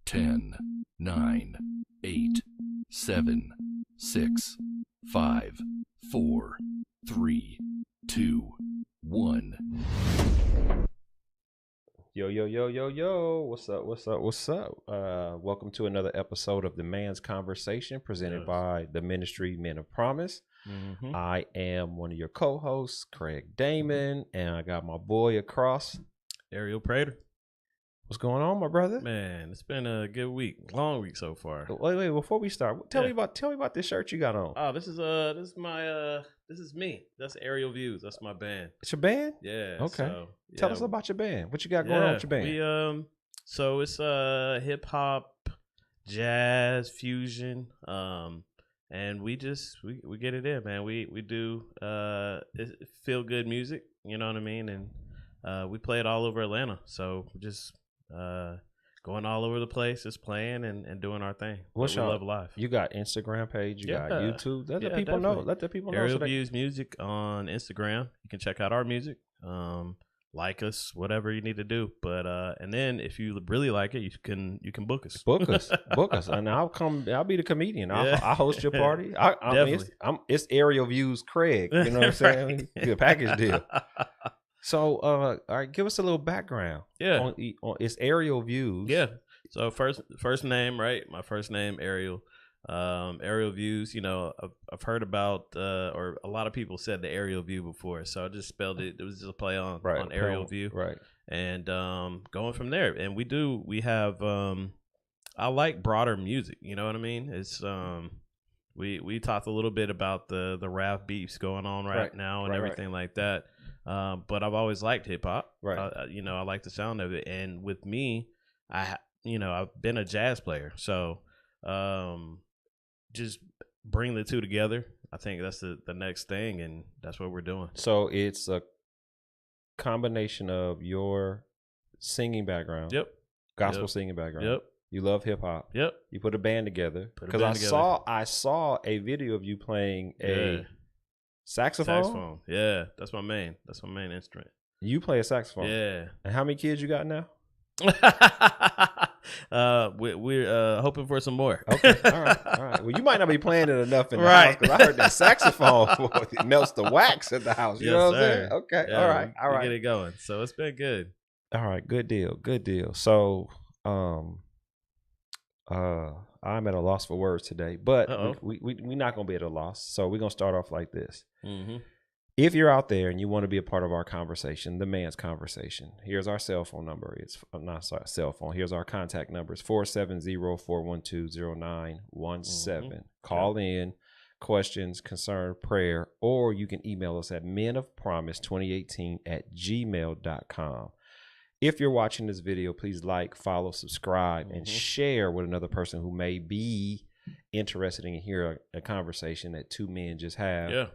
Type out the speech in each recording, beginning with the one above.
10, 9, 8, 7, 6, 5, 4, 3, 2, 1. Yo. What's up? Welcome to another episode of The Man's Conversation presented by the Ministry Men of Promise. Mm-hmm. I am one of your co-hosts, Craig Damon, and I got my boy across, Ariel Prater. What's going on, my brother? Man, it's been a good week, long week so far. Wait, before we start, tell me about this shirt you got on. Oh, this is me. That's Aerial Views. That's my band. It's your band? Yeah. Okay. So, Tell us about your band. What you got going on with your band? So it's hip hop, jazz, fusion, and we get it in, man. We do feel good music, you know what I mean, and we play it all over Atlanta. So just going all over the place, just playing and doing our thing. We love live. You got Instagram page, you got YouTube. Let the people know. Let the people know. Aerial Views Music on Instagram. You can check out our music. Like us, whatever you need to do. But and then if you really like it, you can book us. Book us, and I'll come. I'll be the comedian. I'll host your party. It's Aerial Views Craig. You know what I'm saying? Be a package deal. So, all right, give us a little background. Yeah, on it's Aerial Views. Yeah. So first name, right? My first name, Ariel. Aerial Views. You know, I've heard about, or a lot of people said the aerial view before, so I just spelled it. It was just a play on aerial view, right? And going from there, and we have. I like broader music. You know what I mean? It's we talked a little bit about the rap beefs going on right now and everything like that. But I've always liked hip hop. Right. I like the sound of it. And with me, I've been a jazz player. So just bring the two together. I think that's the next thing. And that's what we're doing. So it's a combination of your singing background. Yep. Gospel singing background. Yep. You love hip hop. Yep. You put a band together. Because I saw a video of you playing a saxophone. Yeah, that's my main instrument. You play a saxophone. Yeah. And how many kids you got now? We're hoping for some more. Okay. All right. Well, you might not be playing it enough in the house because I heard that saxophone it melts the wax at the house. You know what I'm saying? Okay. Yeah, all right. Get it going. So it's been good. All right. Good deal. So, I'm at a loss for words today, but we're not going to be at a loss. So we're going to start off like this. Mm-hmm. If you're out there and you want to be a part of our conversation, the man's conversation, here's our cell phone number. It's not cell phone. Here's our contact numbers, 470-412-0917. Mm-hmm. Call in, questions, concern, prayer, or you can email us at menofpromise2018@gmail.com. If you're watching this video, please like, follow, subscribe, and share with another person who may be interested in hearing a conversation that two men just have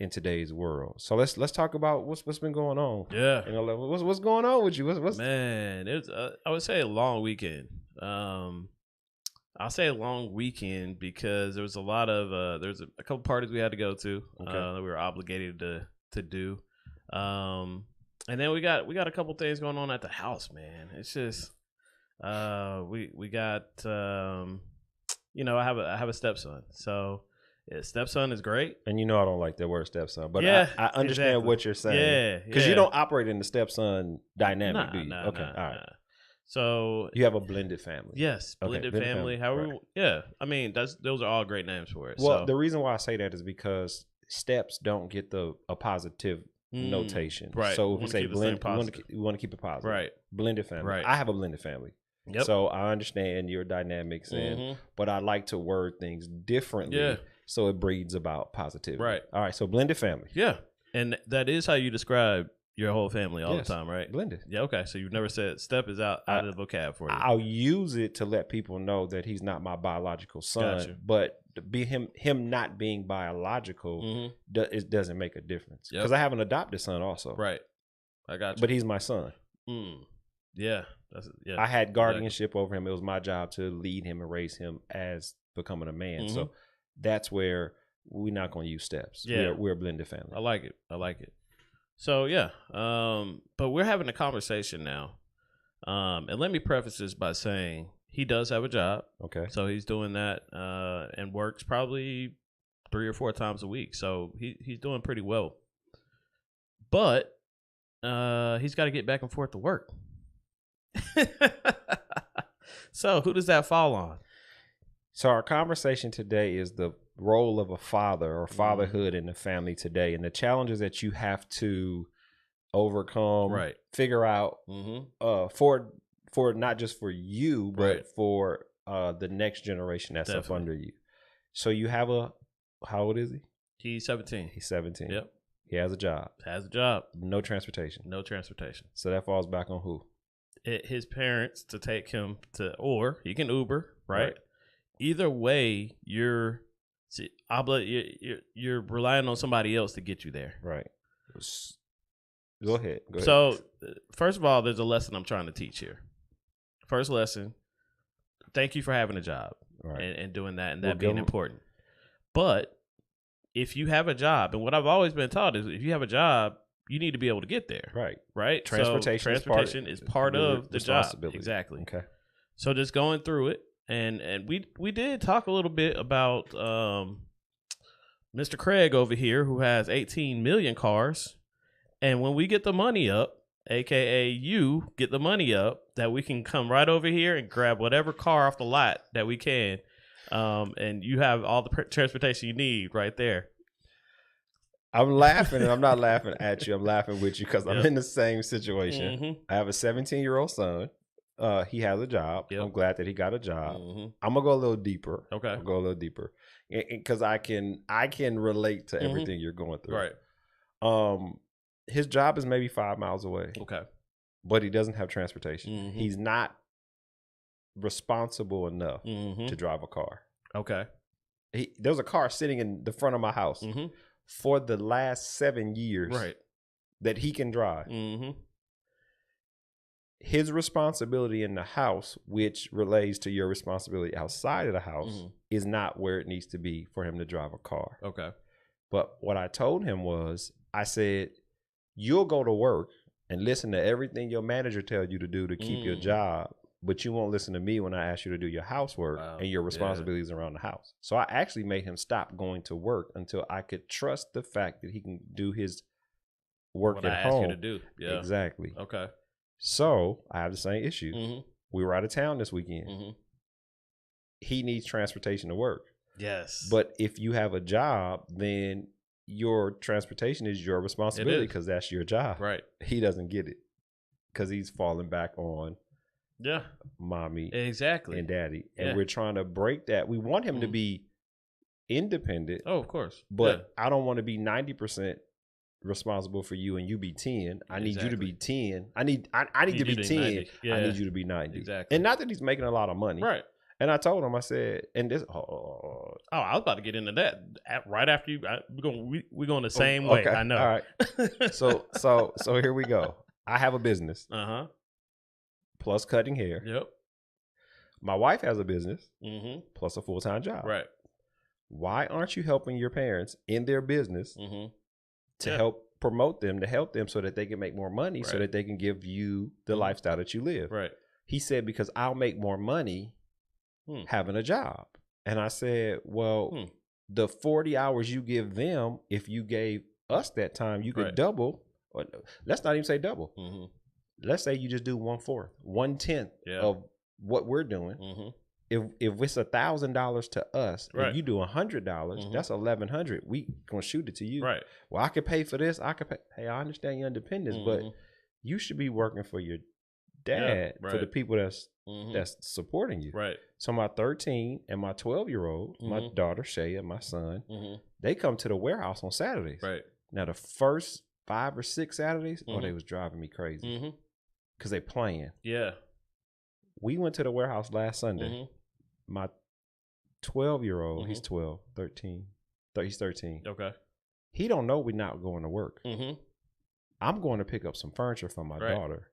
in today's world. So let's talk about what's been going on. Yeah, what's going on with you? Man? It's I would say a long weekend. I'll say a long weekend because there was a lot of there's a couple parties we had to go to that we were obligated to do. And then we got a couple things going on at the house, man. It's just we got I have a stepson. So stepson is great. And I don't like that word stepson, but I understand what you're saying. Yeah. Because you don't operate in the stepson dynamic, do you? Nah, okay. All right. So you have a blended family. Yes, blended family. However, I mean those are all great names for it. Well, the reason why I say that is because steps don't get a positive notation. Right. So if we say blend, we want to keep it positive. Right. Blended family. Right. I have a blended family. Yep. So I understand your dynamics, but I like to word things differently so it breeds about positivity. Right. All right. So blended family. Yeah. And that is how you describe your whole family all the time, right? Blended. Yeah. Okay. So you've never said step is out of the vocab for you. I'll use it to let people know that he's not my biological son, Gotcha. But be him not being biological, it doesn't make a difference because I have an adopted son also. Right. I got you. But he's my son. Yeah. I had guardianship over him. It was my job to lead him and raise him as becoming a man. So that's where we're not going to use steps. Yeah. We're a blended family. I like it. So but we're having a conversation now. And let me preface this by saying He does have a job. Okay. So he's doing that and works probably 3 or 4 times a week. So he's doing pretty well. But he's got to get back and forth to work. So who does that fall on? So our conversation today is the role of a father or fatherhood in the family today, and the challenges that you have to overcome, Right. figure out for not just for you, but Right. for the next generation that's up under you. So you have how old is he? He's 17. He's 17. Yep. He has a job. Has a job. No transportation. No transportation. So that falls back on who? His parents to take him to, or he can Uber, right? Either way, you're relying on somebody else to get you there. Right. Go ahead. So, first of all, there's a lesson I'm trying to teach here. First lesson, thank you for having a job and doing that and that being important. But if you have a job, and what I've always been taught is if you have a job, you need to be able to get there. Right. Transportation is part of the job. Exactly. Okay. So just going through it, and we did talk a little bit about Mr. Craig over here who has 18 million cars, and when we get the money up, aka you get the money up, that we can come right over here and grab whatever car off the lot that we can, and you have all the transportation you need right there. I'm laughing, and I'm not laughing at you. I'm laughing with you because I'm in the same situation. I have a 17-year-old son. He has a job. I'm glad that he got a job. I'm gonna go a little deeper. Okay, I'll go a little deeper because I can relate to everything you're going through. Right. His job is maybe 5 miles away. Okay, but he doesn't have transportation. He's not responsible enough to drive a car. Okay. There's a car sitting in the front of my house for the last 7 years that he can drive. His responsibility in the house, which relates to your responsibility outside of the house, is not where it needs to be for him to drive a car. Okay. But what I told him was, I said, you'll go to work and listen to everything your manager tells you to do to keep your job, but you won't listen to me when I ask you to do your housework and your responsibilities around the house. So I actually made him stop going to work until I could trust the fact that he can do his work at home. Ask you to do. Yeah. Exactly. Okay. So I have the same issue. We were out of town this weekend. He needs transportation to work. Yes. But if you have a job, then your transportation is your responsibility because that's your job. Right. He doesn't get it because he's falling back on mommy and daddy. And we're trying to break that. We want him to be independent. Oh, of course. But I don't want to be 90% responsible for you and you be 10. I need you to be 10. I need to be 10. 90. Yeah. I need you to be 90. Exactly. And not that he's making a lot of money. Right. And I told him, I said, and this, I was about to get into that right after you. We're going the same way. I know. All right. So here we go. I have a business. Plus cutting hair. Yep. My wife has a business. Plus a full-time job. Right. Why aren't you helping your parents in their business to help promote them, to help them so that they can make more money, so that they can give you the lifestyle that you live? Right. He said, because I'll make more money having a job. And I said, well, the 40 hours you give them, if you gave us that time, you could double. Or let's not even say double. Let's say you just do 1/4, 1/10 of what we're doing. If it's $1,000 to us, and you do $100, that's $1,100. We gonna shoot it to you. Right. Well, I could pay for this. I could pay. Hey, I understand your independence, but you should be working for your dad, for the people that's supporting you. Right. So my 13 and my 12-year-old, my daughter Shay and my son, they come to the warehouse on Saturdays. Right. Now the first 5 or 6 Saturdays, they was driving me crazy because they playing. Yeah. We went to the warehouse last Sunday. My 12-year-old, he's 12, 13. He's 13. Okay. He don't know we're not going to work. I'm going to pick up some furniture for my daughter.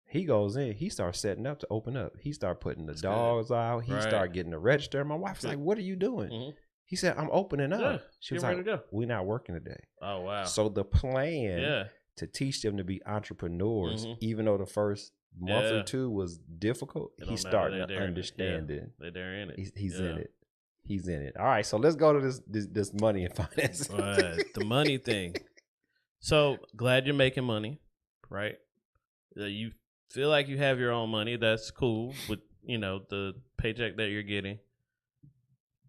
He goes in. He starts setting up to open up. He started putting the dogs out. He started getting the register. My wife's like, what are you doing? He said, I'm opening up. Yeah, she was like, we're not working today. Oh, wow. So the plan to teach them to be entrepreneurs, even though the first month or two was difficult, he's starting to understand it. They're in it. He's in it. He's in it. All right, so let's go to this money and finance. The money thing. So glad you're making money, right? You feel like you have your own money. That's cool with, the paycheck that you're getting.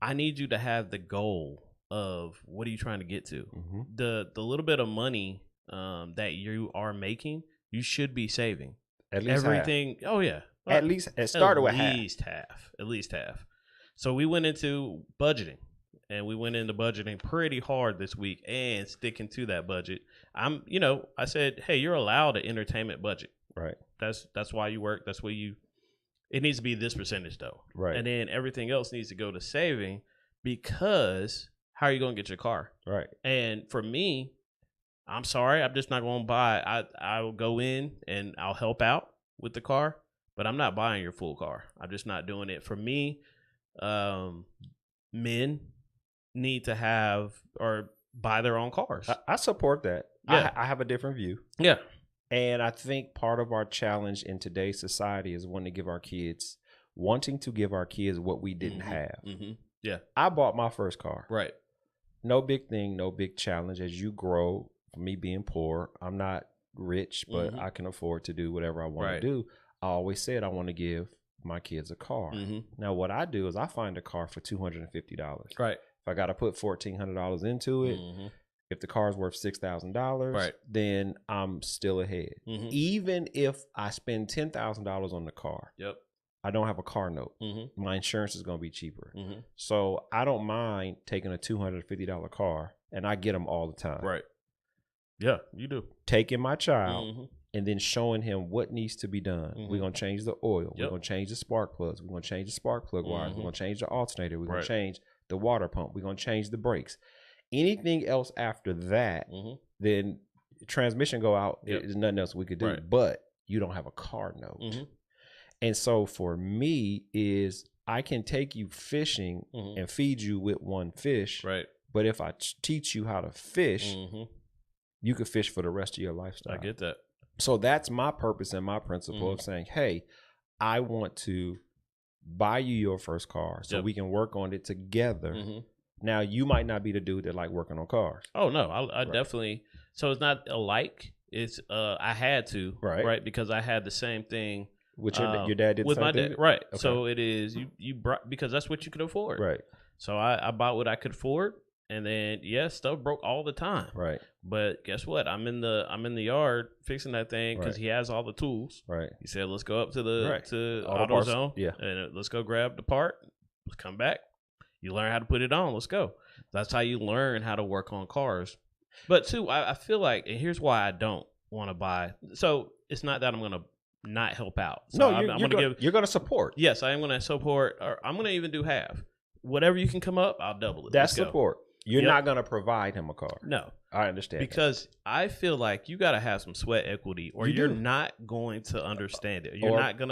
I need you to have the goal of what are you trying to get to? Mm-hmm. The little bit of money that you are making, you should be saving. At least everything. Half. Oh yeah. At least it started with half. At least half. So we went into budgeting, and we went into budgeting pretty hard this week and sticking to that budget. I said, hey, you're allowed an entertainment budget. Right. That's why you work. That's where it needs to be this percentage though. Right. And then everything else needs to go to saving, because how are you going to get your car? Right. And for me, I'm sorry, I'm just not going to buy. I will go in and I'll help out with the car, but I'm not buying your full car. I'm just not doing it. For me, men need to have or buy their own cars. I support that. Yeah. I have a different view. Yeah. And I think part of our challenge in today's society is wanting to give our kids what we didn't have. Mm-hmm. Yeah. I bought my first car. Right. No big thing, no big challenge. As you grow, for me being poor, I'm not rich, but I can afford to do whatever I want to do. I always said I want to give my kids a car. Mm-hmm. Now, what I do is I find a car for $250. Right. If I got to put $1,400 into it, if the car's worth $6,000, then I'm still ahead. Mm-hmm. Even if I spend $10,000 on the car, I don't have a car note. Mm-hmm. My insurance is going to be cheaper. Mm-hmm. So I don't mind taking a $250 car, and I get them all the time. Right. Yeah, you do. Taking my child and then showing him what needs to be done. We're going to change the oil. We're going to change the spark plugs. We're going to change the spark plug wires. We're going to change the alternator. We're going to change the water pump. We're going to change the brakes. Anything else after that, then transmission go out. There's nothing else we could do. But you don't have a car note. And so for me is I can take you fishing and feed you with one fish. Right. But if I teach you how to fish, you could fish for the rest of your lifestyle. I get that. So that's my purpose and my principle of saying, hey, I want to buy you your first car so we can work on it together. Now, you might not be the dude that like working on cars. Oh, no, I definitely. So it's not alike. It's I had to, right? Because I had the same thing. Which your dad did with the same my thing? Dad, right? Okay. So it is you brought, because that's what you could afford, right? So I bought what I could afford, and then stuff broke all the time, right? But guess what? I'm in the yard fixing that thing because he has all the tools, right? He said, "Let's go up to the to AutoZone, and let's go grab the part. Let's come back. You learn how to put it on. Let's go." That's how you learn how to work on cars. But too, I feel like, and here's why I don't want to buy. So it's not that I'm going to not help out. So no, you're going to support. Yes, I am going to support, or I'm going to even do half. Whatever you can come up, I'll double it. That's support. You're not going to provide him a car. No. I understand. Because I feel like you got to have some sweat equity, or you're not going to understand it. You're not going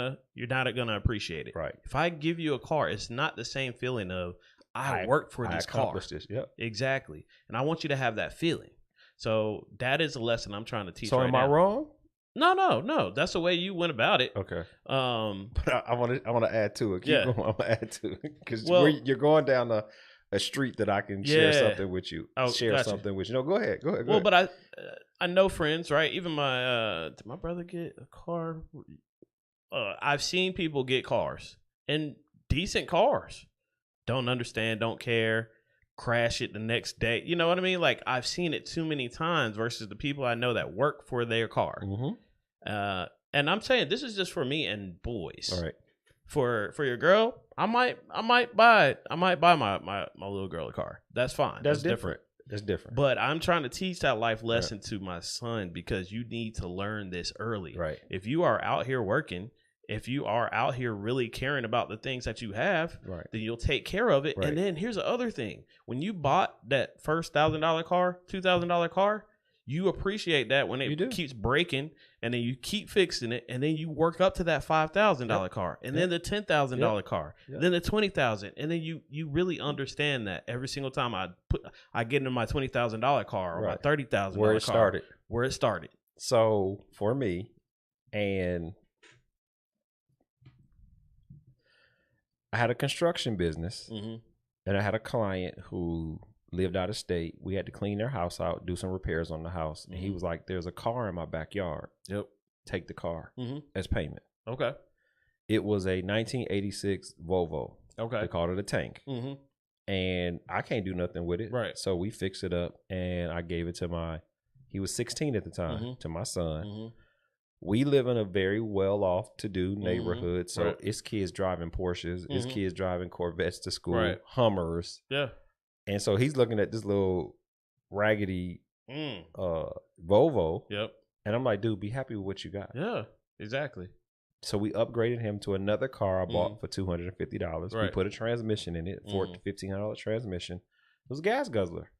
to appreciate it. Right. If I give you a car, it's not the same feeling of I worked for this car. Yep. Exactly. And I want you to have that feeling. So that is a lesson I'm trying to teach. So am I wrong? No. That's the way you went about it. Okay. But I want to add to it. Keep going. I want to add to it because you're going down a street that I can share something with you. Something with you. No, go ahead. Well, but I know friends, right? Even did my brother get a car? I've seen people get cars, and decent cars. Don't understand, don't care, crash it the next day. You know what I mean? Like, I've seen it too many times versus the people I know that work for their car. And I'm saying this is just for me and boys. All right. For your girl, I might buy my little girl a car. That's fine. That's different. That's different. But I'm trying to teach that life lesson to my son, because you need to learn this early. Right. If you are out here working, if you are out here really caring about the things that you have, then you'll take care of it. Right. And then here's the other thing. When you bought that first $1,000 car, $2,000 car, you appreciate that when it keeps breaking, and then you keep fixing it, and then you work up to that $5,000 car, and then the $10,000 car, then the $20,000, and then you really understand that every single time I get into my $20,000 car or my $30,000 car, where it started. So for me, and I had a construction business, Mm-hmm. and I had a client who lived out of state. We had to clean their house out, do some repairs on the house. And he was like, there's a car in my backyard. Yep. Take the car Mm-hmm. as payment. Okay. It was a 1986 Volvo. Okay. They called it a tank. Mm-hmm. And I can't do nothing with it. Right. So we fixed it up, and I gave it to he was 16 at the time, to my son. Mm-hmm. We live in a very well-off to-do neighborhood. So Right. it's kids driving Porsches. It's kids driving Corvettes to school, Right. Hummers. Yeah. And so he's looking at this little raggedy Volvo. Yep. And I'm like, dude, be happy with what you got. Yeah. Exactly. So we upgraded him to another car I bought for $250. We Right. put a transmission in it, $1,400 to $1,500 transmission. It was a gas guzzler.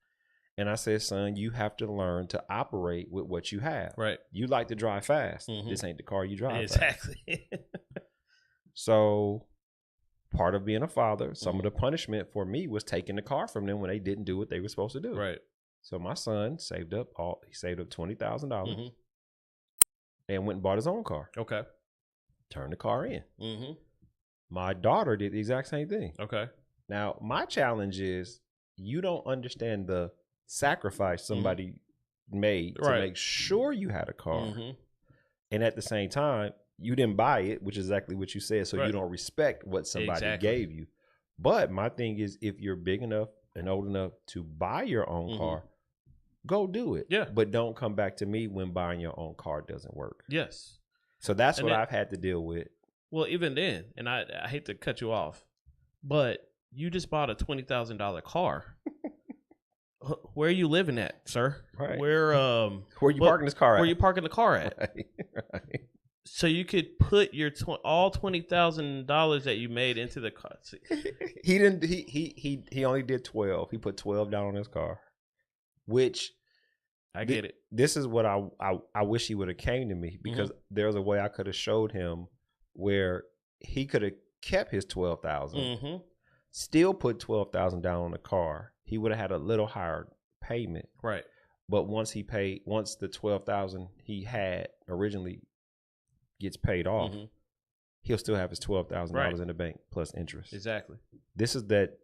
And I said, son, you have to learn to operate with what you have. Right. You like to drive fast. This ain't the car you drive fast. Exactly. So part of being a father, some of the punishment for me was taking the car from them when they didn't do what they were supposed to do. Right. So my son saved up $20,000 and went and bought his own car. Okay. Turned the car in. Mm-hmm. My daughter did the exact same thing. Okay. Now, my challenge is you don't understand the sacrifice somebody made to make sure you had a car. And at the same time, you didn't buy it, which is exactly what you said. So you don't respect what somebody gave you. But my thing is, if you're big enough and old enough to buy your own car, go do it. Yeah. But don't come back to me when buying your own car doesn't work. Yes. So that's what I've had to deal with. Well, even then, and I hate to cut you off, but you just bought a $20,000 car. Where are you living at, sir? Right. Where are you parking this car at? Where you parking the car at? Right. So you could put your all $20,000 that you made into the car. He didn't. He only did 12. He put 12 down on his car, which I get it. This is what I wish he would have came to me, because there's a way I could have showed him where he could have kept his 12,000, still put 12,000 down on the car. He would have had a little higher payment, right? But once the 12,000 he had originally gets paid off, he'll still have his $12,000 in the bank plus interest. Exactly. This is that.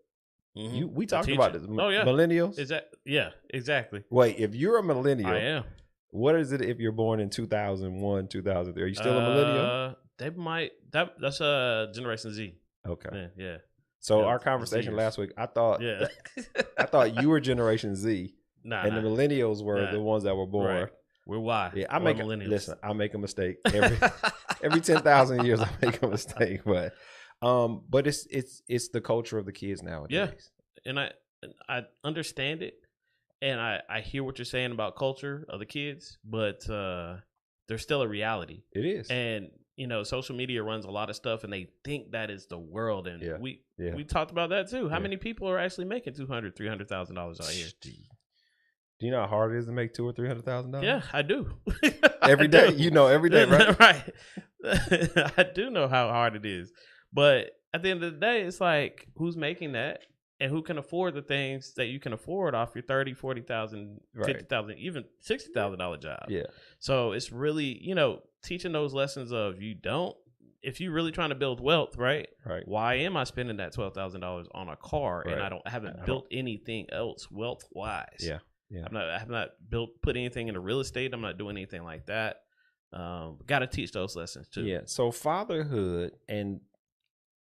We talked about this. Oh yeah, millennials. Is that? Yeah, exactly. Wait, if you're a millennial, I am. What is it if you're born in 2001, 2003? Are you still a millennial? They might. That's a Generation Z. Okay. Yeah. So our conversation last week, I thought you were Generation Z, the millennials were the ones that were born. Right. We're Y. Yeah, I make a mistake every 10,000 years. I make a mistake, but it's the culture of the kids nowadays. Yeah, and I understand it, and I hear what you're saying about culture of the kids, but there's still a reality. It is, and social media runs a lot of stuff, and they think that is the world, and we talked about that too. How many people are actually making $200,000, $300,000 out here? Do you know how hard it is to make $200,000 or $300,000? Yeah, I do. Every day, every day, right? Right. I do know how hard it is, but at the end of the day, it's like, who's making that, and who can afford the things that you can afford off your $30,000, $40,000, $50,000, even $60,000 job? Yeah. So it's really, teaching those lessons of if you're really trying to build wealth, right? Right. Why am I spending that $12,000 on a car and I haven't built anything else wealth wise? Yeah. Yeah. I have not put anything into real estate. I'm not doing anything like that. Got to teach those lessons too. Yeah. So fatherhood, and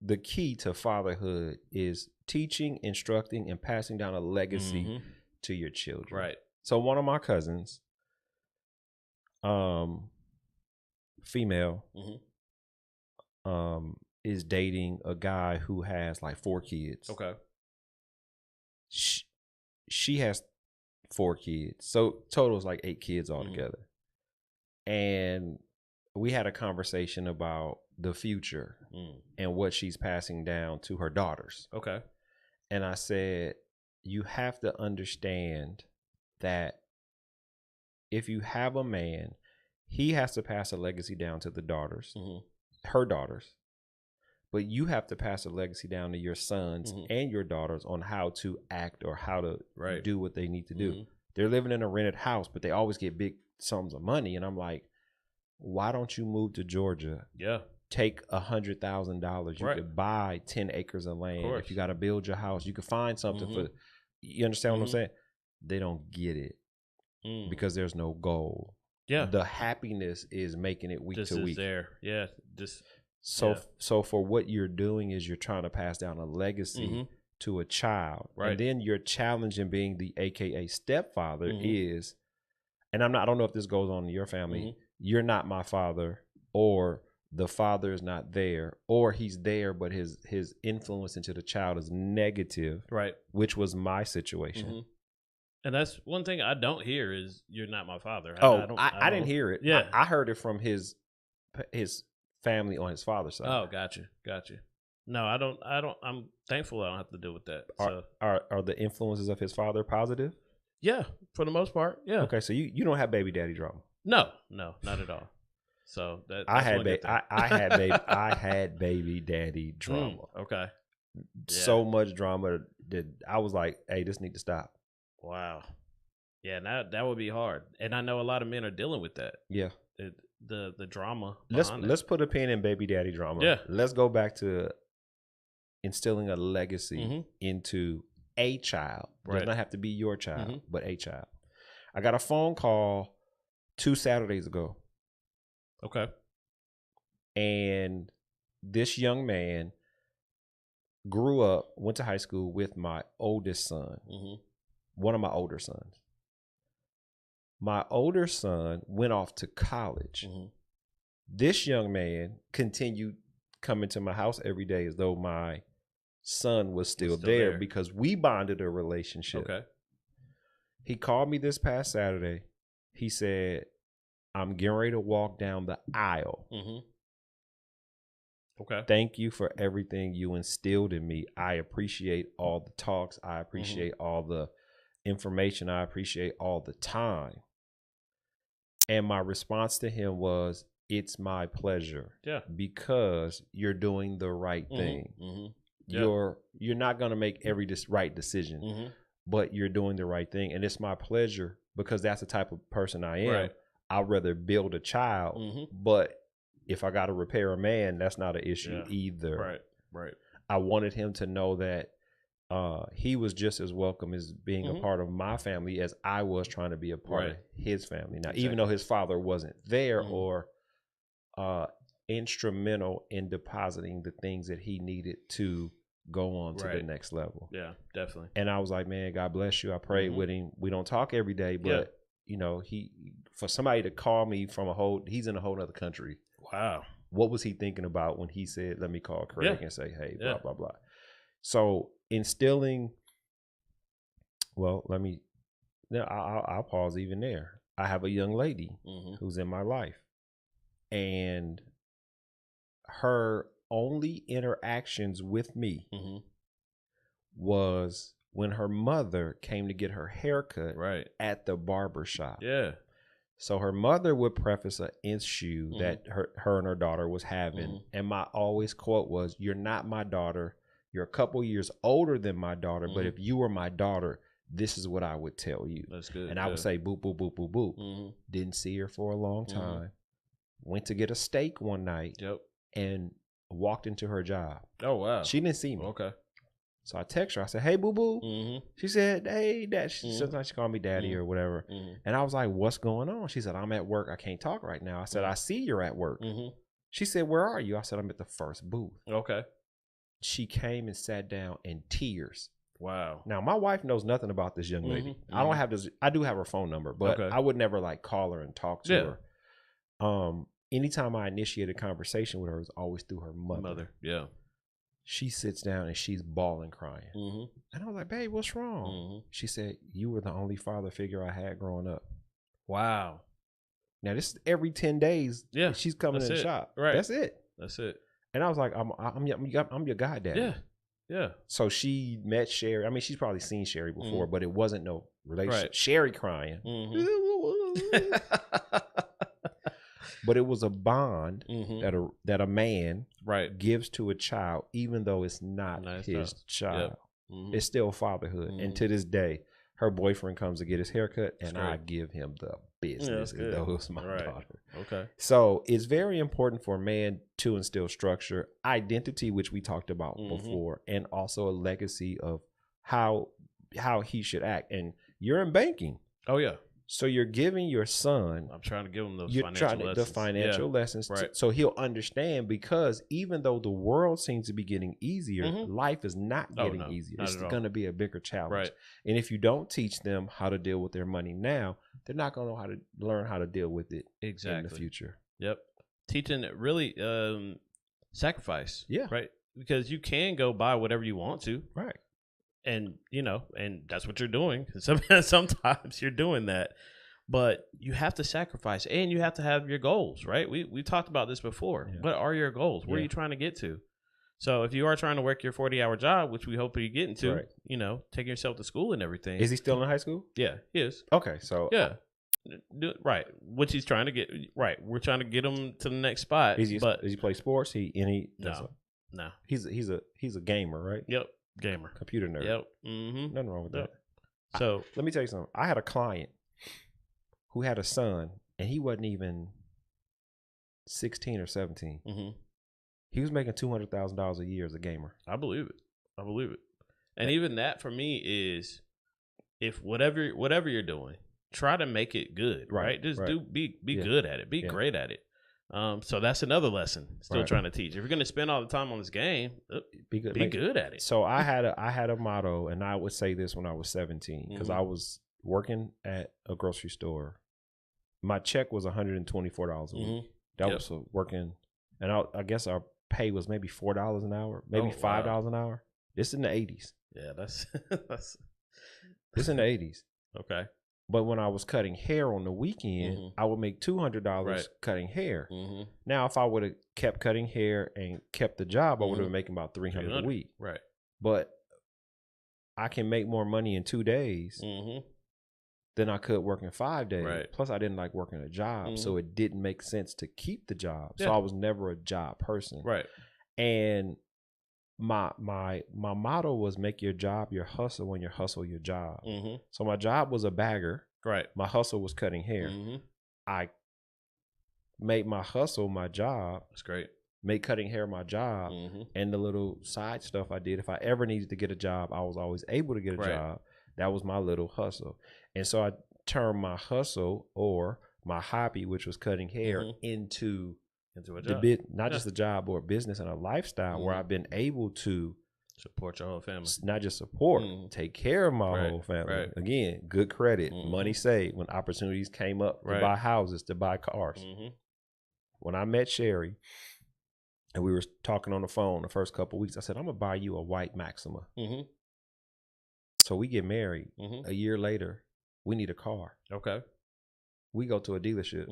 the key to fatherhood is teaching, instructing, and passing down a legacy to your children. Right. So one of my cousins, female, is dating a guy who has like 4 kids. Okay. She has 4 kids. So total is like 8 kids altogether. And we had a conversation about the future and what she's passing down to her daughters. Okay. And I said, you have to understand that if you have a man, he has to pass a legacy down to the daughters, her daughters. But you have to pass a legacy down to your sons and your daughters on how to act or how to do what they need to do. They're living in a rented house, but they always get big sums of money. And I'm like, why don't you move to Georgia? Yeah. take $100,000. You Right. could buy 10 acres of land. course. If you got to build your house, you could find something Mhm. for. You understand what I'm Mhm. saying? They don't get it because there's no goal. Yeah. The happiness is making it week Just to is week. there. Yeah. Just So yeah. so for what you're doing is you're trying to pass down a legacy Mhm. to a child. Right. And then your challenge in being the AKA stepfather Mhm. is, and I don't know if this goes on in your family, Mhm. you're not my father, or the father is not there, or he's there but his influence into the child is negative, Right. which was my situation. Mhm. And that's one thing I don't hear is you're not my father. I didn't hear it. Yeah. I heard it from his family on his father's side. Oh, gotcha. No, I don't. I'm thankful I don't have to deal with that. So Are the influences of his father positive? yeah, for the most part, yeah. Okay, so you don't have baby daddy drama. No, not at all. So that I that's one good thing. I had baby daddy drama. Okay. So much drama that I was like, hey, this need to stop. Wow. Yeah, that would be hard, and I know a lot of men are dealing with that. Yeah. The drama. Let's put a pin in baby daddy drama. Yeah. Let's go back to instilling a legacy Mhm. into a child. It does Right. not have to be your child, Mhm. but a child. I got a phone call 2 Saturdays ago, Okay. and this young man grew up, went to high school with my oldest son, one of my older sons. My older son went off to college. This young man continued coming to my house every day as though my son was still there because we bonded a relationship. Okay. He called me this past Saturday. He said, I'm getting ready to walk down the aisle. Okay. Thank you for everything you instilled in me. I appreciate all the talks. I appreciate all the information. I appreciate all the time. And my response to him was, it's my pleasure. Yeah. Because you're doing the right thing. Yeah. You're not going to make every right decision, but you're doing the right thing. And it's my pleasure because that's the type of person I am. Right. I'd rather build a child, but if I got to repair a man, that's not an issue either. Right. I wanted him to know that he was just as welcome as being a part of my family as I was trying to be a part of his family. Now, even though his father wasn't there or instrumental in depositing the things that he needed to go on to the next level. Yeah, definitely. And I was like, man, God bless you. I prayed with him. We don't talk every day, but you know, for somebody to call me from he's in a whole other country. Wow. What was he thinking about when he said, let me call Craig and say, hey, blah, blah, blah. So instilling, well, I'll pause even there. I have a young lady who's in my life, and her only interactions with me was when her mother came to get her haircut at the barber shop. Yeah. So her mother would preface an issue that her and her daughter was having. And my always quote was, you're not my daughter. You're a couple years older than my daughter. But if you were my daughter, this is what I would tell you. That's good. And I would say, boop, boop, boop, boop, boop. Didn't see her for a long time. Went to get a steak one night and walked into her job. Oh, wow. She didn't see me. Okay. So I text her. I said, hey, boo-boo. She said, hey, Dad. Sometimes she called me daddy or whatever. And I was like, what's going on? She said, I'm at work. I can't talk right now. I said, I see you're at work. She said, where are you? I said, I'm at the first booth. Okay. She came and sat down in tears. Wow. Now, my wife knows nothing about this young lady. I don't have this. I do have her phone number, but I would never like call her and talk to her. Anytime I initiate a conversation with her, it's always through her mother. Yeah. She sits down and she's bawling, crying. And I was like, babe, what's wrong? She said, you were the only father figure I had growing up. Wow. Now, this is every 10 days. Yeah. She's coming in the shop. Right. That's it. And I was like, I'm your goddaddy. Yeah. Yeah. So she met Sherry. I mean, she's probably seen Sherry before, but it wasn't no relationship. Sherry crying. But it was a bond that a man gives to a child, even though it's not his child. It's still fatherhood. And to this day, her boyfriend comes to get his haircut, and I great. give him the business. good. That was my Right. daughter. Okay. So it's very important for a man to instill structure, identity, which we talked about before, and also a legacy of how he should act. And you're in banking. Oh yeah. So you're giving your son, I'm trying to give him those you're financial trying to, lessons. the financial Yeah. lessons, Right. so he'll understand, because even though the world seems to be getting easier, life is not getting easier. Not It's at all. going to be a bigger challenge. Right. And if you don't teach them how to deal with their money now, they're not going to know how to learn how to deal with it Exactly. in the future. Yep. Teaching really sacrifice. Yeah. Right. Because you can go buy whatever you want to. Right. And and that's what you're doing. Sometimes you're doing that, but you have to sacrifice, and you have to have your goals, right? We talked about this before. Yeah. What are your goals? Where are you trying to get to? So if you are trying to work your 40-hour job, which we hope you get into, right. Taking yourself to school and everything. Is he still in high school? Yeah, he is. Okay, so Yeah, right. Which he's trying to get. Right, we're trying to get him to the next spot. does he play sports? No. He's a gamer, right? Yep, gamer, Computer nerd. Yep. Mm-hmm. Nothing wrong with that. So let me tell you something. I had a client who had a son, and he wasn't even 16 or 17. Mm-hmm. He was making $200,000 a year as a gamer. I believe it. And even that for me is, if whatever you're doing, try to make it good, right? Just be good at it, be great at it. So that's another lesson. Still trying to teach. If you're going to spend all the time on this game, be good at it. So I had a motto, and I would say this when I was 17, because I was working at a grocery store. My check was $124 a week. That was for working, and I guess our pay was maybe $4 an hour, maybe $5 an hour. This in the 80s. Yeah, that's this in the 80s. Okay. But when I was cutting hair on the weekend, I would make $200 cutting hair. Now, if I would have kept cutting hair and kept the job, I would have been making about $300 a week. Right. But I can make more money in 2 days than I could working 5 days. Right. Plus, I didn't like working a job, so it didn't make sense to keep the job. So Yeah. I was never a job person. Right. And my motto was make your job your hustle, and your hustle your job. So my job was a bagger. Right. My hustle was cutting hair. I made my hustle my job. That's great. Made cutting hair my job, and the little side stuff I did. If I ever needed to get a job, I was always able to get a job. That was my little hustle. And so I turned my hustle, or my hobby, which was cutting hair, into a job. Not just a job, or a business and a lifestyle where I've been able to support your whole family. Not just support, take care of my whole family. Right. Again, good credit, money saved when opportunities came up to buy houses, to buy cars. When I met Sherry and we were talking on the phone the first couple of weeks, I said, I'm going to buy you a white Maxima. So we get married. A year later, we need a car. Okay. We go to a dealership.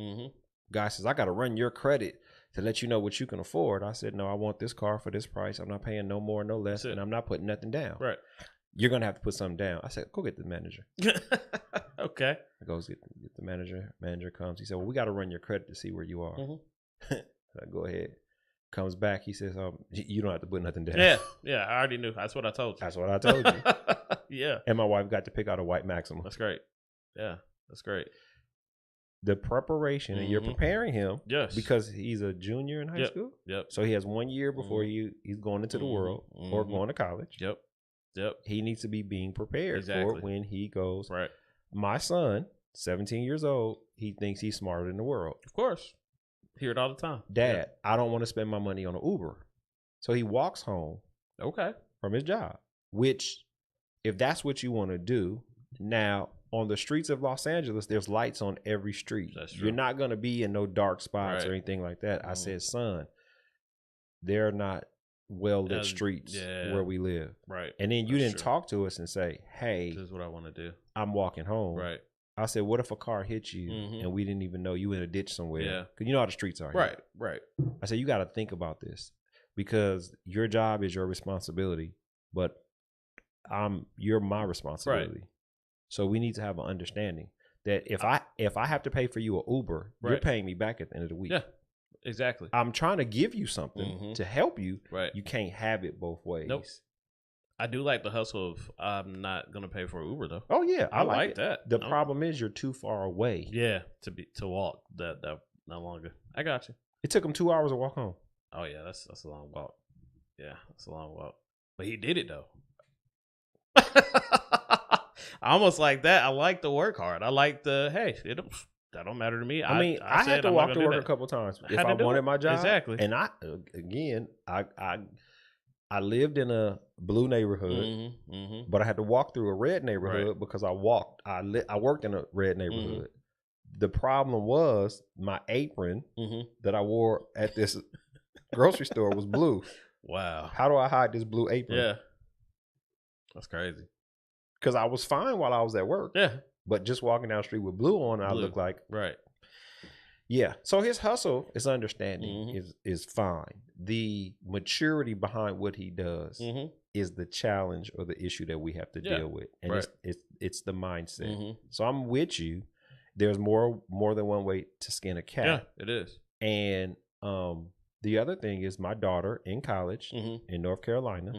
Guy says, I got to run your credit to let you know what you can afford. I said, no, I want this car for this price. I'm not paying no more, no less, and I'm not putting nothing down. Right. You're going to have to put something down. I said, go get the manager. Okay. I goes get the manager. Manager comes. He said, well, we got to run your credit to see where you are. I go ahead. Comes back. He says, you don't have to put nothing down. Yeah. I already knew. That's what I told you. That's what I told you. Yeah. And my wife got to pick out a white Maxima. That's great. Yeah. That's great. The preparation, and you're preparing him. Yes. Because he's a junior in high school. Yep. So he has 1 year before he's going into the world or going to college. Yep. He needs to be being prepared for when he goes. Right. My son, 17 years old, he thinks he's smarter than the world. Of course. Hear it all the time. Dad, I don't want to spend my money on an Uber. So he walks home from his job, which, if that's what you want to do, now on the streets of Los Angeles, there's lights on every street. That's true. You're not going to be in no dark spots or anything like that. I said, son, they're not well-lit streets where we live. Right. And then you didn't talk to us and say, hey, this is what I want to do. I'm walking home. Right. I said, what if a car hits you and we didn't even know you in a ditch somewhere? Yeah. Because you know how the streets are. Right. Right. I said, you got to think about this, because your job is your responsibility, but you're my responsibility. Right. So we need to have an understanding that if I have to pay for you an Uber, you're paying me back at the end of the week. Yeah, exactly. I'm trying to give you something to help you. Right. You can't have it both ways. Nope. I do like the hustle of I'm not gonna pay for Uber though. Oh yeah, I like that. The problem is you're too far away. Yeah, to walk that no longer. I got you. It took him 2 hours to walk home. Oh yeah, that's a long walk. Yeah, that's a long walk. But he did it though. I almost like that. I like the work hard. I like the that don't matter to me. I mean, I had to walk to work a couple times if I wanted my job. Exactly. And I lived in a blue neighborhood, but I had to walk through a red neighborhood because I worked in a red neighborhood. The problem was my apron that I wore at this grocery store was blue. Wow. How do I hide this blue apron? Yeah. That's crazy. Because I was fine while I was at work. Yeah. But just walking down the street with blue on, I look like. Right. Yeah. So his hustle, his understanding is fine. The maturity behind what he does is the challenge or the issue that we have to deal with. And it's the mindset. So I'm with you. There's more than one way to skin a cat. Yeah, it is. And the other thing is my daughter in college in North Carolina,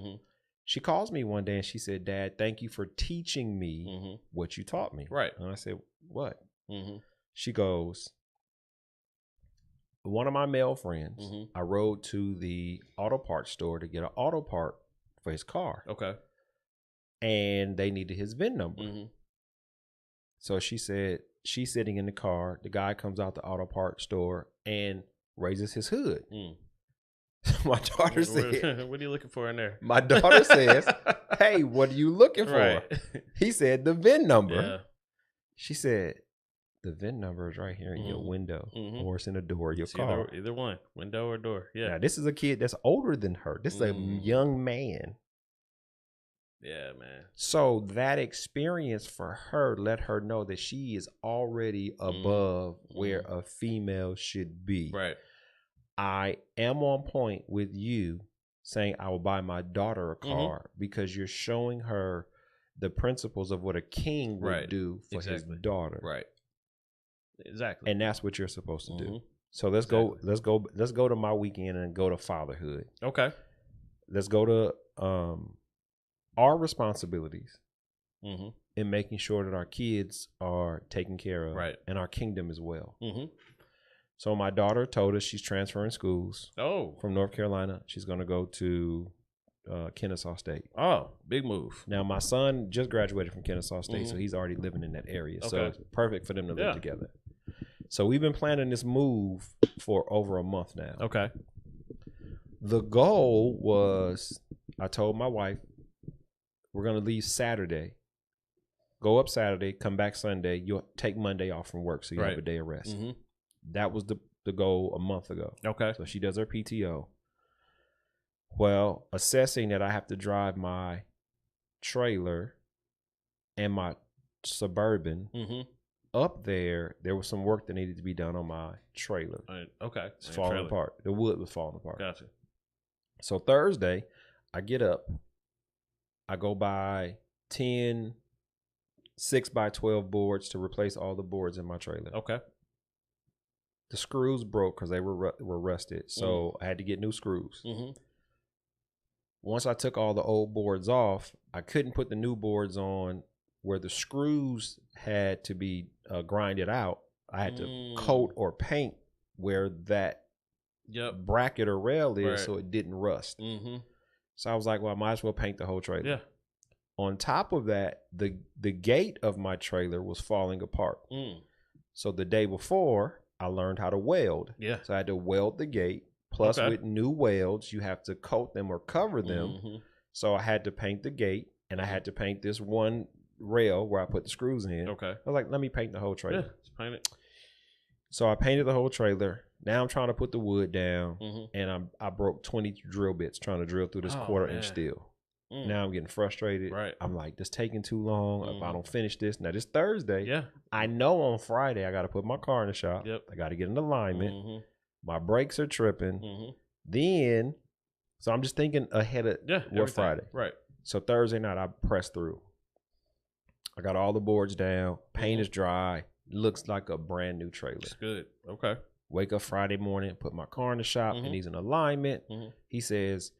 she calls me one day and she said, "Dad, thank you for teaching me what you taught me." Right. And I said, "What?" She goes, "One of my male friends, I rode to the auto parts store to get an auto part for his car. Okay. And they needed his VIN number. So she said, she's sitting in the car. The guy comes out the auto parts store and raises his hood. My daughter said, "What are you looking for in there?" My daughter says, "Hey, what are you looking for?" Right. He said, "The VIN number." Yeah. She said, "The VIN number is right here in your window or it's in the door of your car." Either one, window or door. Yeah. Now, this is a kid that's older than her. This is a young man. Yeah, man. So that experience for her let her know that she is already above where a female should be. Right. I am on point with you saying I will buy my daughter a car because you're showing her the principles of what a king would do for his daughter. Right. Exactly. And that's what you're supposed to do. So let's go to my weekend and go to fatherhood. Okay. Let's go to our responsibilities in making sure that our kids are taken care of and our kingdom as well. So my daughter told us she's transferring schools from North Carolina. She's going to go to Kennesaw State. Oh, big move. Now, my son just graduated from Kennesaw State, so he's already living in that area. So it's perfect for them to live together. So we've been planning this move for over a month now. Okay. The goal was, I told my wife, we're going to leave Saturday, go up Saturday, come back Sunday. You'll take Monday off from work, so you have a day of rest. That was the goal a month ago. Okay. So she does her PTO. Well, assessing that I have to drive my trailer and my Suburban up there was some work that needed to be done on my trailer. Okay. It's falling apart. The wood was falling apart. Gotcha. So Thursday, I get up. I go buy 10 6x12 boards to replace all the boards in my trailer. Okay. The screws broke because they were rusted. So I had to get new screws. Once I took all the old boards off, I couldn't put the new boards on where the screws had to be grinded out. I had to coat or paint where that bracket or rail is so it didn't rust. So I was like, well, I might as well paint the whole trailer. Yeah. On top of that, the gate of my trailer was falling apart. So the day before, I learned how to weld. Yeah. So I had to weld the gate. Plus, with new welds, you have to coat them or cover them. So I had to paint the gate, and I had to paint this one rail where I put the screws in. Okay. I was like, let me paint the whole trailer. Yeah, just paint it. So I painted the whole trailer. Now I'm trying to put the wood down, and I broke 20 drill bits trying to drill through this quarter-inch steel. Now I'm getting frustrated. Right. I'm like, this taking too long. If I don't finish this. Now, this Thursday, I know on Friday I got to put my car in the shop. Yep. I got to get an alignment. My brakes are tripping. Then, so I'm just thinking ahead of what Friday. Right. So Thursday night, I pressed through. I got all the boards down. Paint is dry. Looks like a brand new trailer. That's good. Okay. Wake up Friday morning, put my car in the shop. It needs an alignment. He says,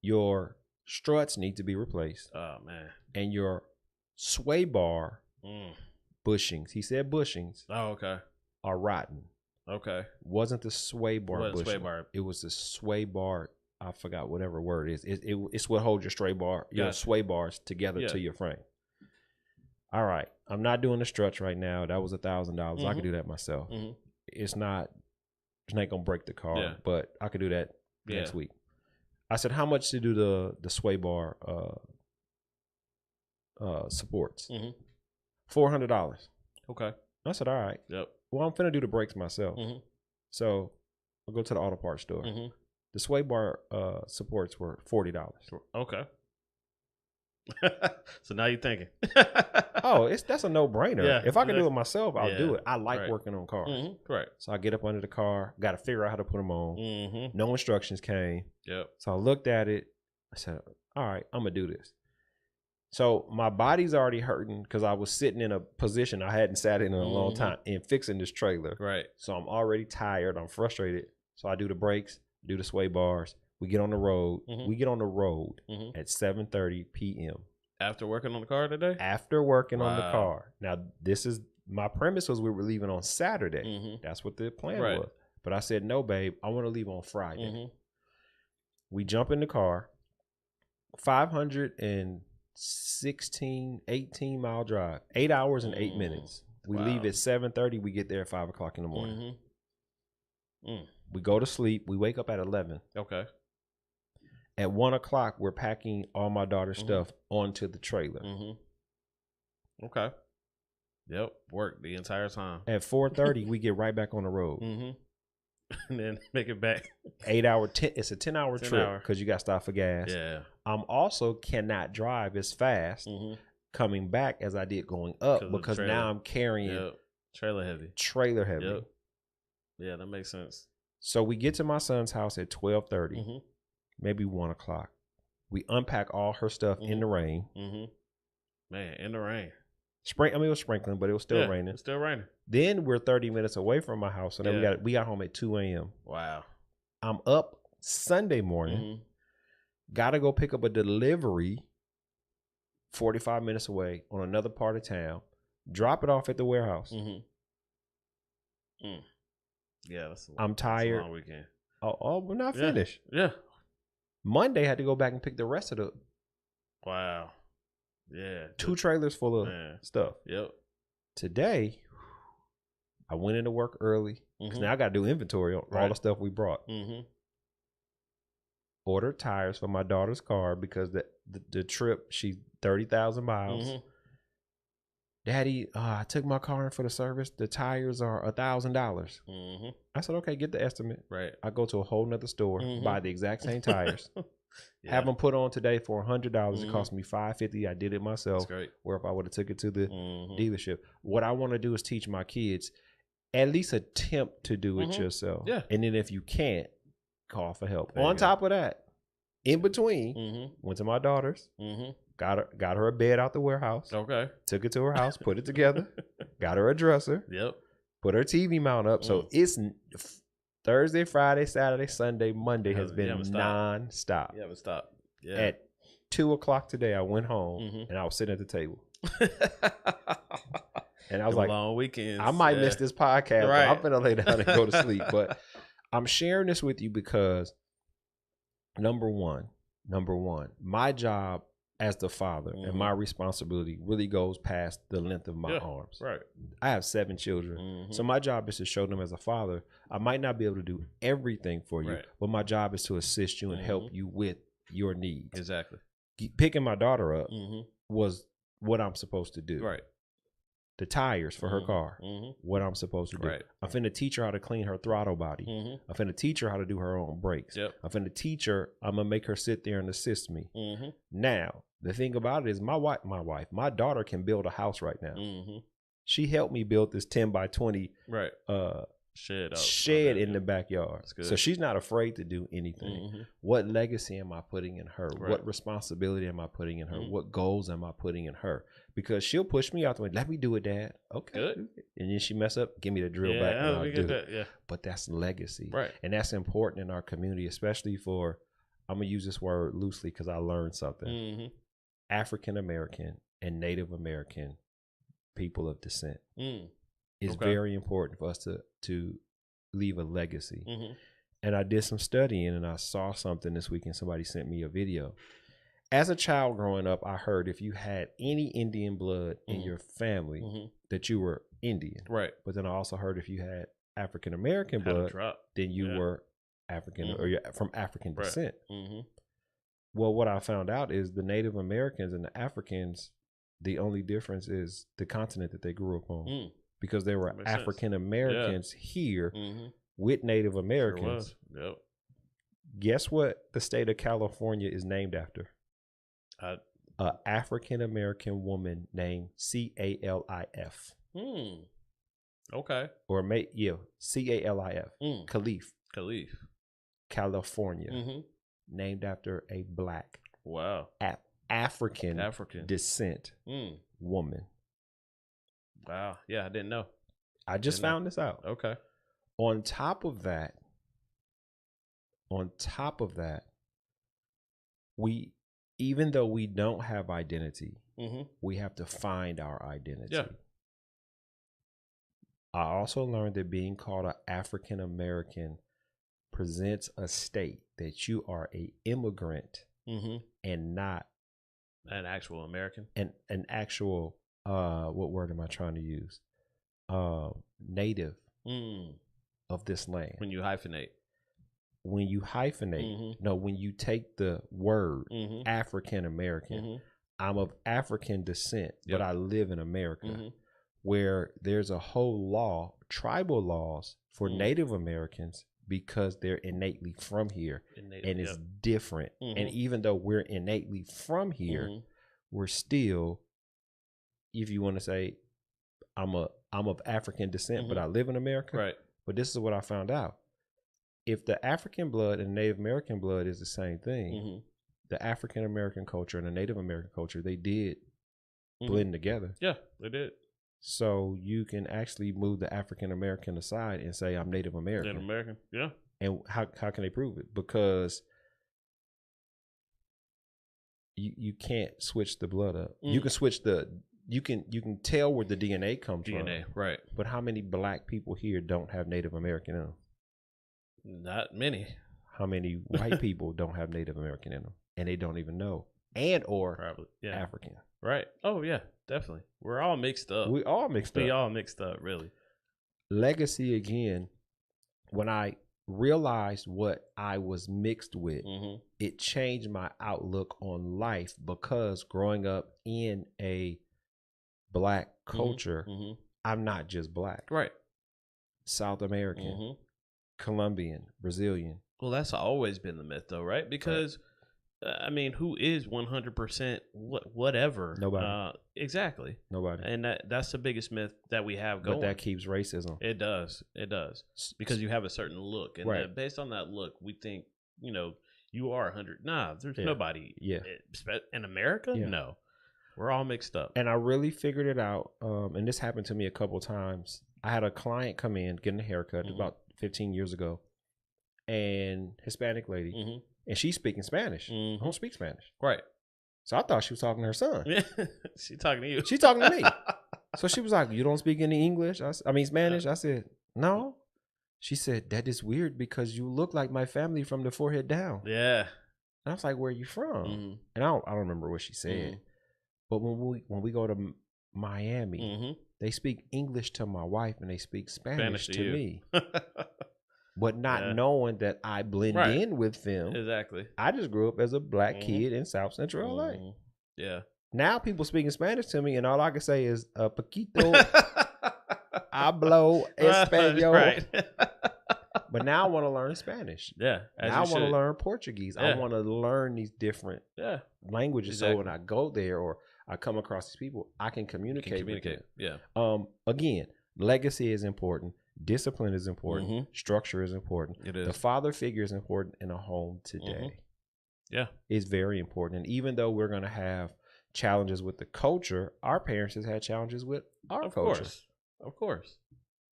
your struts need to be replaced. Oh man. And your sway bar bushings, he said bushings, Oh, okay. are rotten. Okay. Wasn't the sway bar What bushing. sway bar? It was the sway bar. I forgot whatever word it is. It's what holds your your sway bars together to your frame. All right. I'm not doing the struts right now. That was $1,000. I could do that myself. It's not going to break the car, but I could do that next week. I said, how much to do the sway bar supports? $400. Okay. I said, all right. Yep. Well, I'm finna do the brakes myself. So I'll go to the auto parts store. The sway bar supports were $40. Okay. So now you're thinking. Oh, that's a no-brainer. Yeah, if I can do it myself, I'll do it. I like right. working on cars. Right. So I get up under the car, got to figure out how to put them on. No instructions came. Yep. So I looked at it. I said, all right, I'm going to do this. So my body's already hurting because I was sitting in a position I hadn't sat in a long time and fixing this trailer. Right. So I'm already tired. I'm frustrated. So I do the brakes, do the sway bars. We get on the road. We get on the road at 7:30 p.m. After working on the car today? After working on the car. Now, this is my premise was we were leaving on Saturday. That's what the plan was. But I said, no, babe, I want to leave on Friday. We jump in the car, 516, 18-mile drive, 8 hours and 8 minutes. We leave at 7:30. We get there at 5 o'clock in the morning. We go to sleep. We wake up at 11. Okay. At 1 o'clock, we're packing all my daughter's stuff onto the trailer. Okay. Yep. Work the entire time. At 4:30, we get right back on the road. And then make it back. 8 hour, it's a 10-hour trip because you got to stop for gas. Yeah. I'm also cannot drive as fast coming back as I did going up because now I'm carrying trailer heavy. Yep. Yeah, that makes sense. So we get to my son's house at 12:30, maybe 1 o'clock. We unpack all her stuff in the rain. Man, in the rain. It was sprinkling, but it was still raining. It's still raining. Then we're 30 minutes away from my house, so then we got home at 2 a.m. Wow. I'm up Sunday morning. Got to go pick up a delivery 45 minutes away on another part of town. Drop it off at the warehouse. Yeah, I'm tired. That's a long weekend. Oh, we're not finished. Yeah. Monday, I had to go back and pick the rest of the. Wow. Yeah. 2 trailers full of stuff. Yep. Today, I went into work early because now I got to do inventory on all the stuff we brought. Ordered tires for my daughter's car because the trip, she's 30,000 miles. Daddy, I took my car in for the service. The tires are $1,000. I said, okay, get the estimate. Right. I go to a whole nother store, buy the exact same tires. Have them put on today for $100. It cost me $550. I did it myself. That's great. Where if I would have took it to the dealership. What I want to do is teach my kids, at least attempt to do it yourself. Yeah. And then if you can't, call for help. On top of that, in between, went to my daughter's. Got her a bed out the warehouse. Okay. Took it to her house, put it together. Got her a dresser. Yep. Put her TV mount up. So it's Thursday, Friday, Saturday, Sunday, Monday has been non-stop. You haven't stopped. Yeah. At 2 o'clock today, I went home and I was sitting at the table. And I was like, long weekends. I might miss this podcast. Right. I'm going to lay down and go to sleep. But I'm sharing this with you because number one, my job as the father and my responsibility really goes past the length of my arms. Right. I have 7 children. So my job is to show them as a father, I might not be able to do everything for you, but my job is to assist you and help you with your needs. Exactly. Picking my daughter up was what I'm supposed to do. Right. The tires for her car, what I'm supposed to do. Right. I'm finna teach her how to clean her throttle body. I'm finna teach her how to do her own brakes. Yep. I'm finna teach her, I'm gonna make her sit there and assist me. Now, the thing about it is my daughter can build a house right now. She helped me build this 10 by 20 shed in the backyard. So she's not afraid to do anything. What legacy am I putting in her? What responsibility am I putting in her? What goals am I putting in her? Because she'll push me out the way. Let me do it, Dad. Okay. Good. And then she mess up, give me the drill back and I'll do it. Yeah. But that's legacy. Right. And that's important in our community, especially for I'm gonna use this word loosely because I learned something. Mm-hmm. African American and Native American people of descent is Okay. very important for us to leave a legacy. Mm-hmm. And I did some studying, and I saw something this weekend. Somebody sent me a video. As a child growing up, I heard if you had any Indian blood in your family, that you were Indian. Right. But then I also heard if you had African American blood, then you were African or you're from African descent. Mm-hmm. Well, what I found out is the Native Americans and the Africans, the only difference is the continent that they grew up on. Because there were African Americans here with Native Americans. Sure was. Yep. Guess what the state of California is named after? An African American woman named Calif. Okay. Or Calif. Khalif. California. Named after a black. Wow. African descent woman. Wow. Yeah, I didn't know. I just found this out. Okay. On top of that, even though we don't have identity, we have to find our identity. Yeah. I also learned that being called an African American presents a state that you are a immigrant and not an actual American. An actual what word am I trying to use? Native of this land. When you hyphenate. When you hyphenate, no, when you take the word African American, I'm of African descent, but I live in America, where there's a whole law, tribal laws for Native Americans because they're innately from here, and it's different. And even though we're innately from here, we're still, if you want to say, I'm of African descent, but I live in America. Right. But this is what I found out. If the African blood and Native American blood is the same thing, the African American culture and the Native American culture, they did blend together. Yeah, they did. So you can actually move the African American aside and say, I'm Native American. Native American, yeah. And how can they prove it? Because you can't switch the blood up. You can switch you can tell where the DNA comes from. Right. But how many black people here don't have Native American in them? Not many. How many white people don't have Native American in them, and they don't even know, and or probably African? Right. Oh yeah, definitely. We're all mixed up. We all mixed up, really. Legacy again. When I realized what I was mixed with, it changed my outlook on life, because growing up in a black culture, I'm not just black. Right. South American. Colombian, Brazilian. Well, that's always been the myth, though, right? Because, I mean, who is 100% whatever? Nobody. Exactly. Nobody. And that's the biggest myth that we have going. But that keeps racism. It does. It does. Because you have a certain look. And based on that look, we think, you are 100. Nah, there's nobody. Yeah. In America? Yeah. No. We're all mixed up. And I really figured it out. And this happened to me a couple of times. I had a client come in, getting a haircut about 15 years ago, and Hispanic lady, and she's speaking Spanish. I don't speak Spanish. Right. So I thought she was talking to her son. Yeah. She talking to you. She talking to me. So she was like, you don't speak any English? I mean Spanish? I said, no. She said, that is weird because you look like my family from the forehead down. Yeah. And I was like, where are you from? And I don't remember what she said. But when we go to Miami, they speak English to my wife and they speak Spanish to me. But not knowing that I blend in with them. Exactly. I just grew up as a black kid in South Central LA. Yeah. Now people speaking Spanish to me, and all I can say is poquito hablo español. Right. But now I want to learn Spanish. Yeah. Now I want to learn Portuguese. I want to learn these different languages. Exactly. So when I go there or I come across these people, I can communicate with them. Yeah. Again, legacy is important. Discipline is important. Structure is important. It is. The father figure is important in a home today. Yeah. It's very important. And even though we're going to have challenges with the culture, our parents has had challenges with our culture. Of course.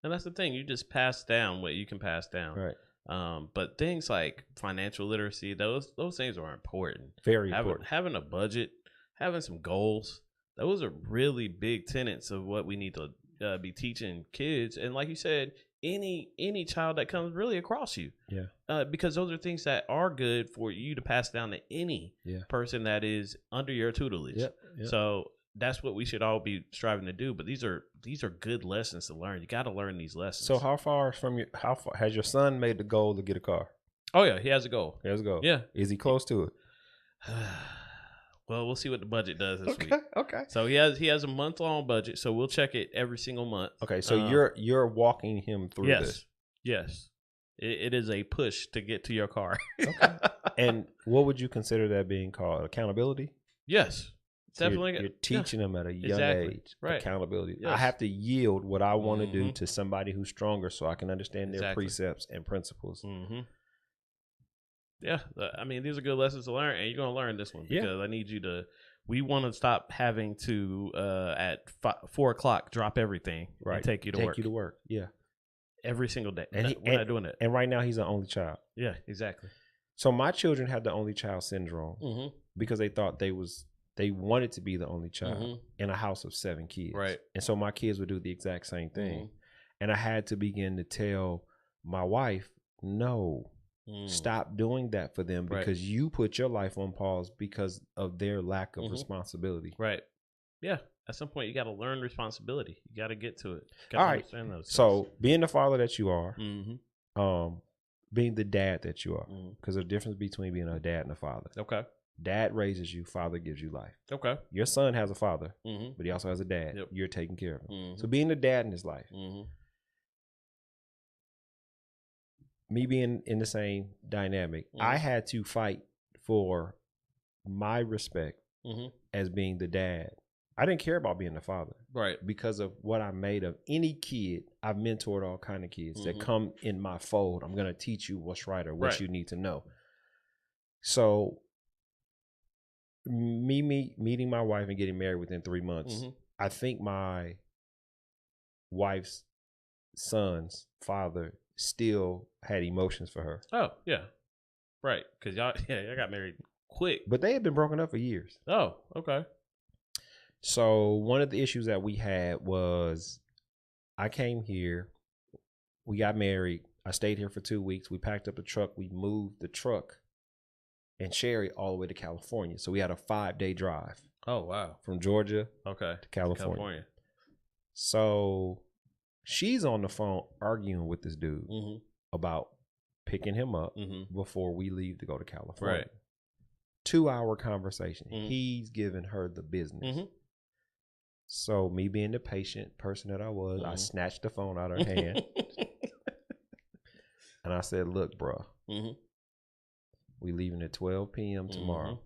And that's the thing. You just pass down what you can pass down. Right. But things like financial literacy, those things are important. Very important. Having a budget, having some goals, those are really big tenets of what we need to be teaching kids. And like you said, any child that comes really across you. Yeah. Because those are things that are good for you to pass down to any person that is under your tutelage. Yep. So that's what we should all be striving to do. But these are good lessons to learn. You got to learn these lessons. So how far has your son made the goal to get a car? Oh yeah, he has a goal. He has a goal. Yeah. Is he close to it? Well, we'll see what the budget does this week. Okay. So he has a month-long budget, so we'll check it every single month. Okay, so you're walking him through this. Yes. It is a push to get to your car. Okay. And what would you consider that being called? Accountability? Yes. So Definitely. You're teaching them at a young age. Right. Accountability. Yes. I have to yield what I want to do to somebody who's stronger so I can understand their precepts and principles. Mm-hmm. Yeah. I mean, these are good lessons to learn, and you're going to learn this one because I need you to. We want to stop having to at 4 o'clock drop everything and take you to work. Take you to work. Yeah. Every single day. And we're not doing that. And right now he's an only child. Yeah, exactly. So my children had the only child syndrome because they thought they wanted to be the only child in a house of 7 kids. Right. And so my kids would do the exact same thing. And I had to begin to tell my wife, no, stop doing that for them because you put your life on pause because of their lack of responsibility. Right. Yeah. At some point, you got to learn responsibility. You got to get to it. All right. So being the father that you are, being the dad that you are, because there's a difference between being a dad and a father. Okay. Dad raises you, father gives you life. Okay. Your son has a father, but he also has a dad. Yep. You're taking care of him. So being the dad in his life, me being in the same dynamic, I had to fight for my respect as being the dad. I didn't care about being the father. Right. Because of what I made of any kid. I've mentored all kind of kids that come in my fold. I'm going to teach you what's right or what you need to know. So me meeting my wife and getting married within 3 months, I think my wife's son's father still had emotions for her. Oh, yeah. Right. Because y'all got married quick. But they had been broken up for years. Oh, okay. So one of the issues that we had was I came here, we got married, I stayed here for 2 weeks, we packed up the truck, we moved the truck and Sherry all the way to California. So we had a 5-day drive. Oh, wow. From Georgia to California. So she's on the phone arguing with this dude about picking him up before we leave to go to California. Right. 2-hour conversation. He's giving her the business. So me being the patient person that I was, I snatched the phone out of her hand. And I said, look, bro, we leaving at 12 p.m. tomorrow.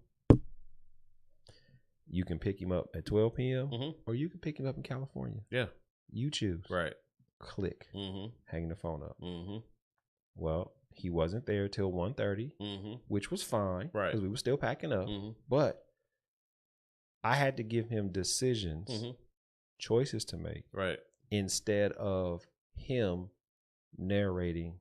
You can pick him up at 12 p.m. or you can pick him up in California. Yeah. You choose. Right. Click. Hang the phone up. Well, he wasn't there till 1:30, which was fine because we were still packing up. But I had to give him decisions, choices to make, instead of him narrating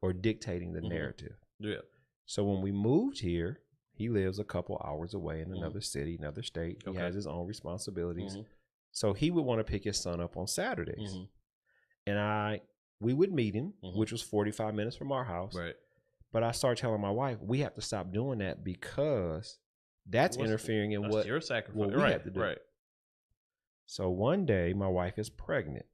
or dictating the narrative. Yeah. So when we moved here, he lives a couple hours away in another city, another state. He has his own responsibilities. So he would want to pick his son up on Saturdays. And we would meet him, which was 45 minutes from our house. Right. But I started telling my wife, we have to stop doing that because that's interfering in what your sacrifice. What we have to do. Right. So one day, my wife is pregnant.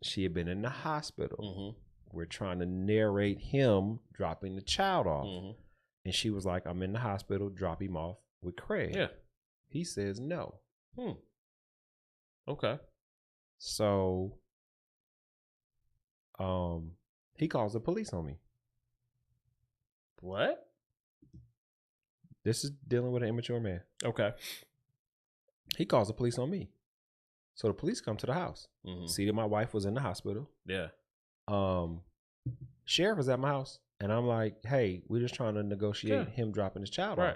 She had been in the hospital. We're trying to narrate him dropping the child off. And she was like, I'm in the hospital, drop him off with Craig. Yeah. He says no. Okay. So he calls the police on me. What? This is dealing with an immature man. Okay. He calls the police on me. So the police come to the house. See that my wife was in the hospital. Yeah. Sheriff was at my house. And I'm like, hey, we're just trying to negotiate him dropping his child off.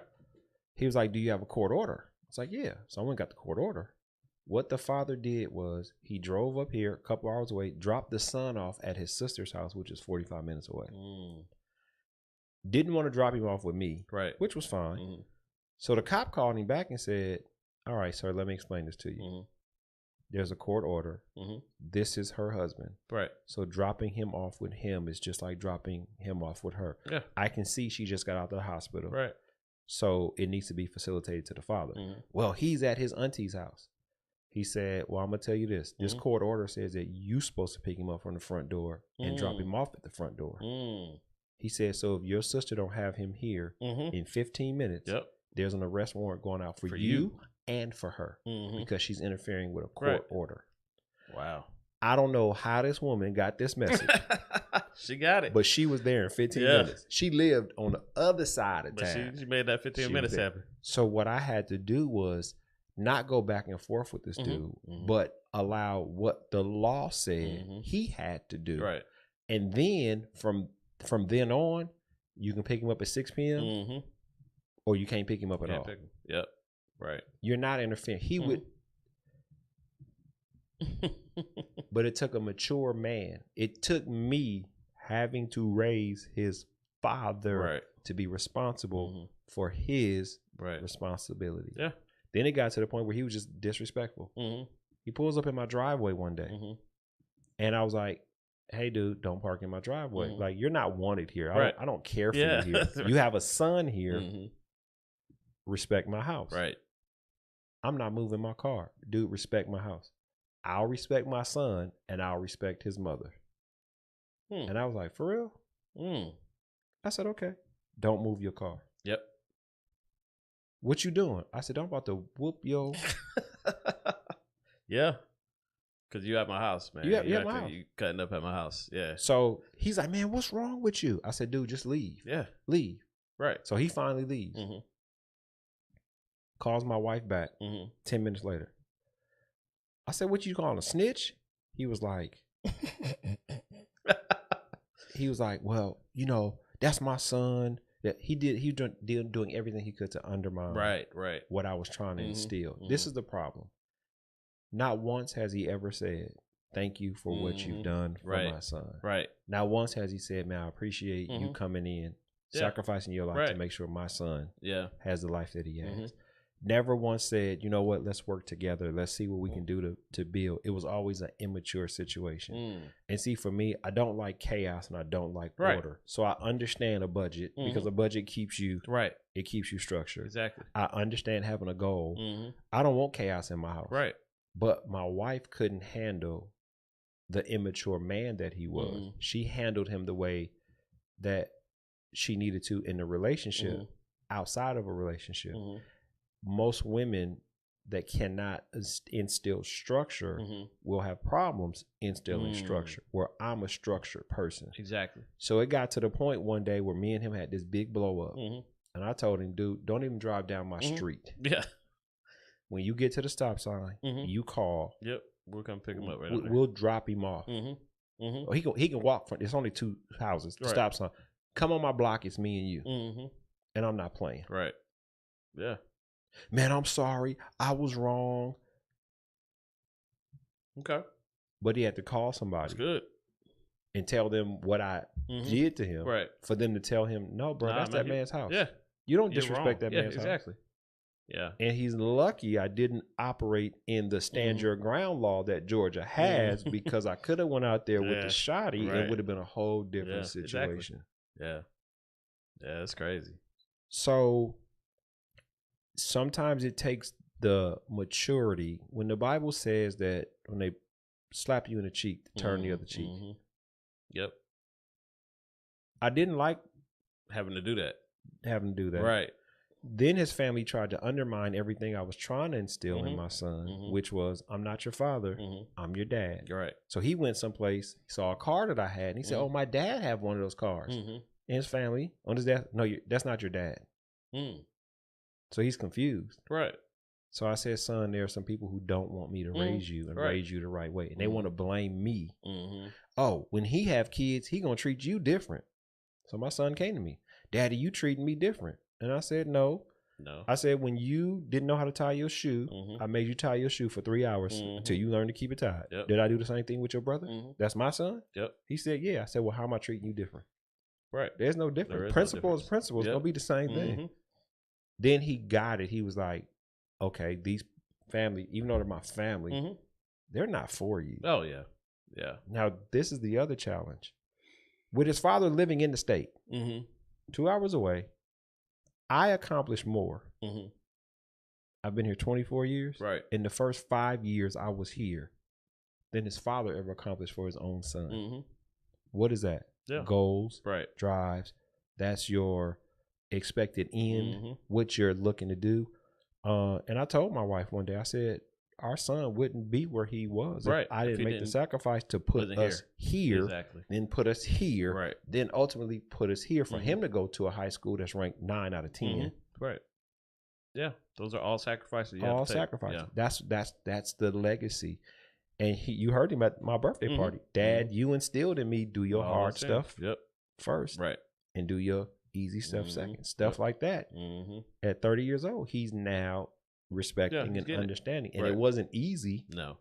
He was like, do you have a court order? I was like, yeah. So I went and got the court order. What the father did was he drove up here a couple hours away, dropped the son off at his sister's house, which is 45 minutes away. Didn't want to drop him off with me, Right. which was fine. Mm-hmm. So the cop called him back and said, all right, sir, let me explain this to you. Mm-hmm. There's a court order. Mm-hmm. This is her husband. Right. So dropping him off with him is just like dropping him off with her. Yeah. I can see she just got out of the hospital. Right. So it needs to be facilitated to the father. Mm-hmm. Well, he's at his auntie's house. He said, well, I'm going to tell you this. This court order says that you're supposed to pick him up from the front door and drop him off at the front door. He said, so if your sister don't have him here in 15 minutes, there's an arrest warrant going out for you and for her because she's interfering with a court order. Wow. I don't know how this woman got this message. She got it. But she was there in 15 minutes. She lived on the other side of town. But she made that 15 minutes happen. So what I had to do was not go back and forth with this dude, but allow what the law said he had to do. Right. And then from then on, you can pick him up at 6 p.m. Or you can't pick him up at all. Yep. Right. You're not interfering. He would. But it took a mature man. It took me having to raise his father to be responsible for his responsibility. Yeah. Then it got to the point where he was just disrespectful. He pulls up in my driveway one day. And I was like, hey, dude, don't park in my driveway. Like, you're not wanted here. I don't care for you here. You have a son here. Respect my house. Right. I'm not moving my car. Dude, respect my house. I'll respect my son and I'll respect his mother. And I was like, for real? I said, okay. Don't move your car. Yep. What you doing? I said, I'm about to whoop your. Yeah. Because you at my house, man. You at my house. You cutting up at my house. Yeah. So he's like, man, what's wrong with you? I said, dude, just leave. Yeah. Leave. Right. So he finally leaves. Calls my wife back 10 minutes later. I said, what you calling a snitch? He was like, well, you know, that's my son. That he was doing everything he could to undermine what I was trying to instill. This is the problem. Not once has he ever said, thank you for what you've done for my son. Right. Not once has he said, man, I appreciate you coming in, sacrificing your life to make sure my son has the life that he has. Never once said, you know what, let's work together. Let's see what we can do to build. It was always an immature situation. And see, for me, I don't like chaos and I don't like order. So I understand a budget because a budget keeps you, it keeps you structured. Exactly. I understand having a goal. I don't want chaos in my house. Right. But my wife couldn't handle the immature man that he was. She handled him the way that she needed to in the relationship, outside of a relationship. Most women that cannot instill structure will have problems instilling structure, where I'm a structured person. Exactly. So it got to the point one day where me and him had this big blow up. And I told him, dude, don't even drive down my street. Yeah. When you get to the stop sign, you call. Yep. We'll come pick him up We'll drop him off. Or he can walk from, it's only 2 houses, the stop sign. Come on my block, it's me and you. And I'm not playing. Right. Yeah. Man, I'm sorry. I was wrong. Okay. But he had to call somebody. That's good. And tell them what I did to him. Right. For them to tell him, no, bro, that's that man's house. Yeah. You don't disrespect that man's house. Exactly. Yeah. And he's lucky I didn't operate in the stand your ground law that Georgia has because I could have went out there with the shotty and it would have been a whole different situation. Exactly. Yeah. Yeah, that's crazy. So sometimes it takes the maturity. When the Bible says that when they slap you in the cheek, to turn the other cheek. Yep. I didn't like having to do that. Right. Then his family tried to undermine everything I was trying to instill in my son, which was, I'm not your father, I'm your dad. Right. So he went someplace, saw a car that I had, and he said, oh, my dad have one of those cars. And his family, on his death, no, that's not your dad. So he's confused. Right. So I said, son, there are some people who don't want me to raise you and raise you the right way. And they want to blame me. Oh, when he have kids, he going to treat you different. So my son came to me, Daddy, you treating me different. And I said, no. I said, when you didn't know how to tie your shoe, I made you tie your shoe for 3 hours until you learn to keep it tied. Did I do the same thing with your brother? That's my son? Yep. He said, yeah. I said, well, how am I treating you different? Right. There's no difference. There is no Principle difference. is principle. It's Yep. gonna be the same thing. Then he got it. He was like, okay, these family, even though they're my family, they're not for you. Oh yeah. Yeah. Now, this is the other challenge. With his father living in the state, 2 hours away, I accomplished more. I've been here 24 years. Right. In the first 5 years I was here, than his father ever accomplished for his own son. What is that? Yeah. Goals, Right. drives. That's your expected end, what you're looking to do. And I told my wife one day, I said, our son wouldn't be where he was if I didn't make the sacrifice to put us here, then put us here, then ultimately put us here for him to go to a high school that's ranked 9 out of 10. Right. Yeah. Those are all sacrifices. All sacrifices. Yeah. That's the legacy. And you heard him at my birthday party. Dad, you instilled in me, do your hard stuff first. Right. And do your easy stuff second. Stuff like that. At 30 years old, he's now respecting and understanding. And it wasn't easy. No.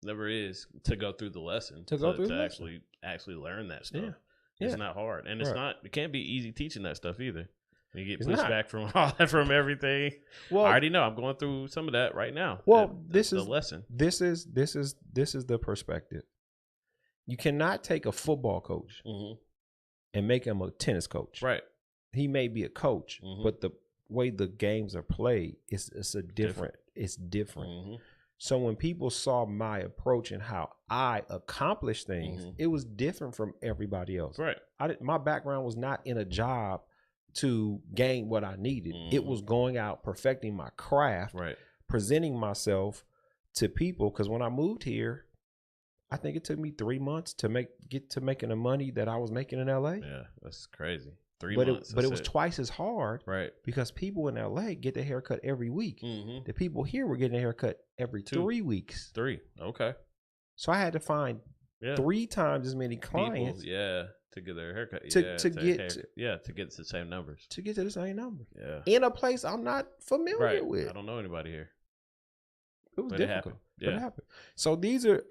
Never is to go through the lesson. To actually learn that stuff. Yeah. It's not hard. And it can't be easy teaching that stuff either. You get pushback from all that, from everything. Well, I already know. I'm going through some of that right now. Well, this is the lesson. This is the perspective. You cannot take a football coach and make him a tennis coach. Right. He may be a coach, but the way the games are played is different. It's different. So when people saw my approach and how I accomplished things, it was different from everybody else. Right. My background was not in a job to gain what I needed. It was going out, perfecting my craft, presenting myself to people. Because when I moved here, I think it took me 3 months to get to making the money that I was making in LA. Yeah, that's crazy. 3 months. But it was twice as hard, right? Because people in LA get their haircut every week. The people here were getting a haircut every 3 weeks. 3, okay. So I had to find 3 times as many clients. People, to get their haircut. To get to the same numbers. To get to the same number. Yeah. In a place I'm not familiar with. I don't know anybody here. It was difficult. But it happened. So these are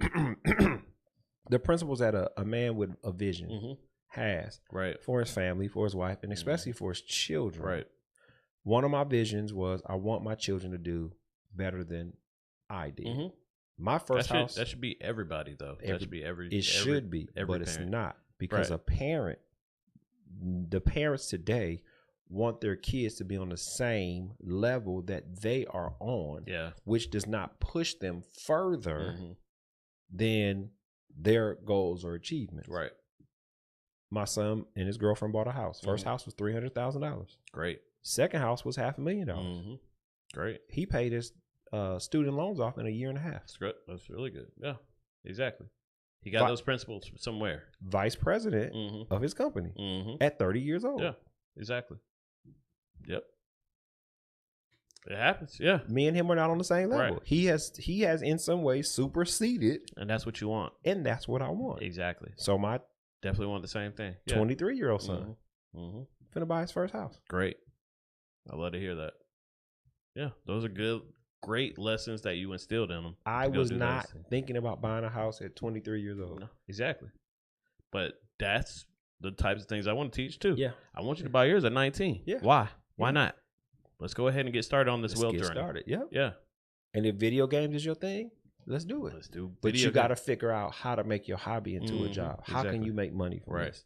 the principles that a man with a vision has for his family, for his wife, and especially for his children. Right. One of my visions was I want my children to do better than I did. My first house. That should be everybody, though. That should be every. It should be, but it's not, because the parents today want their kids to be on the same level that they are on, which does not push them further than their goals or achievements. Right. My son and his girlfriend bought a house. First house was $300,000. Great. Second house was $500,000. Great. He paid his student loans off in a year and a half. That's great. That's really good. Yeah, exactly. He got those principles somewhere. Vice president of his company at 30 years old. Yeah, exactly. Yep. It happens. Yeah. Me and him are not on the same level. Right. He has in some ways superseded. And that's what you want. And that's what I want. Exactly. So my definitely want the same thing. 23-year-old son finna buy his first house. Great. I love to hear that. Yeah, those are great lessons that you instilled in them. I was not thinking about buying a house at 23 years old. No, exactly. But that's the types of things I want to teach too. Yeah. I want you to buy yours at 19. Yeah. Why? Why not? Let's go ahead and get started on this journey. Started. Yeah. Yeah. And if video games is your thing, let's do it. Let's do. But you got to figure out how to make your hobby into a job. How can you make money from this?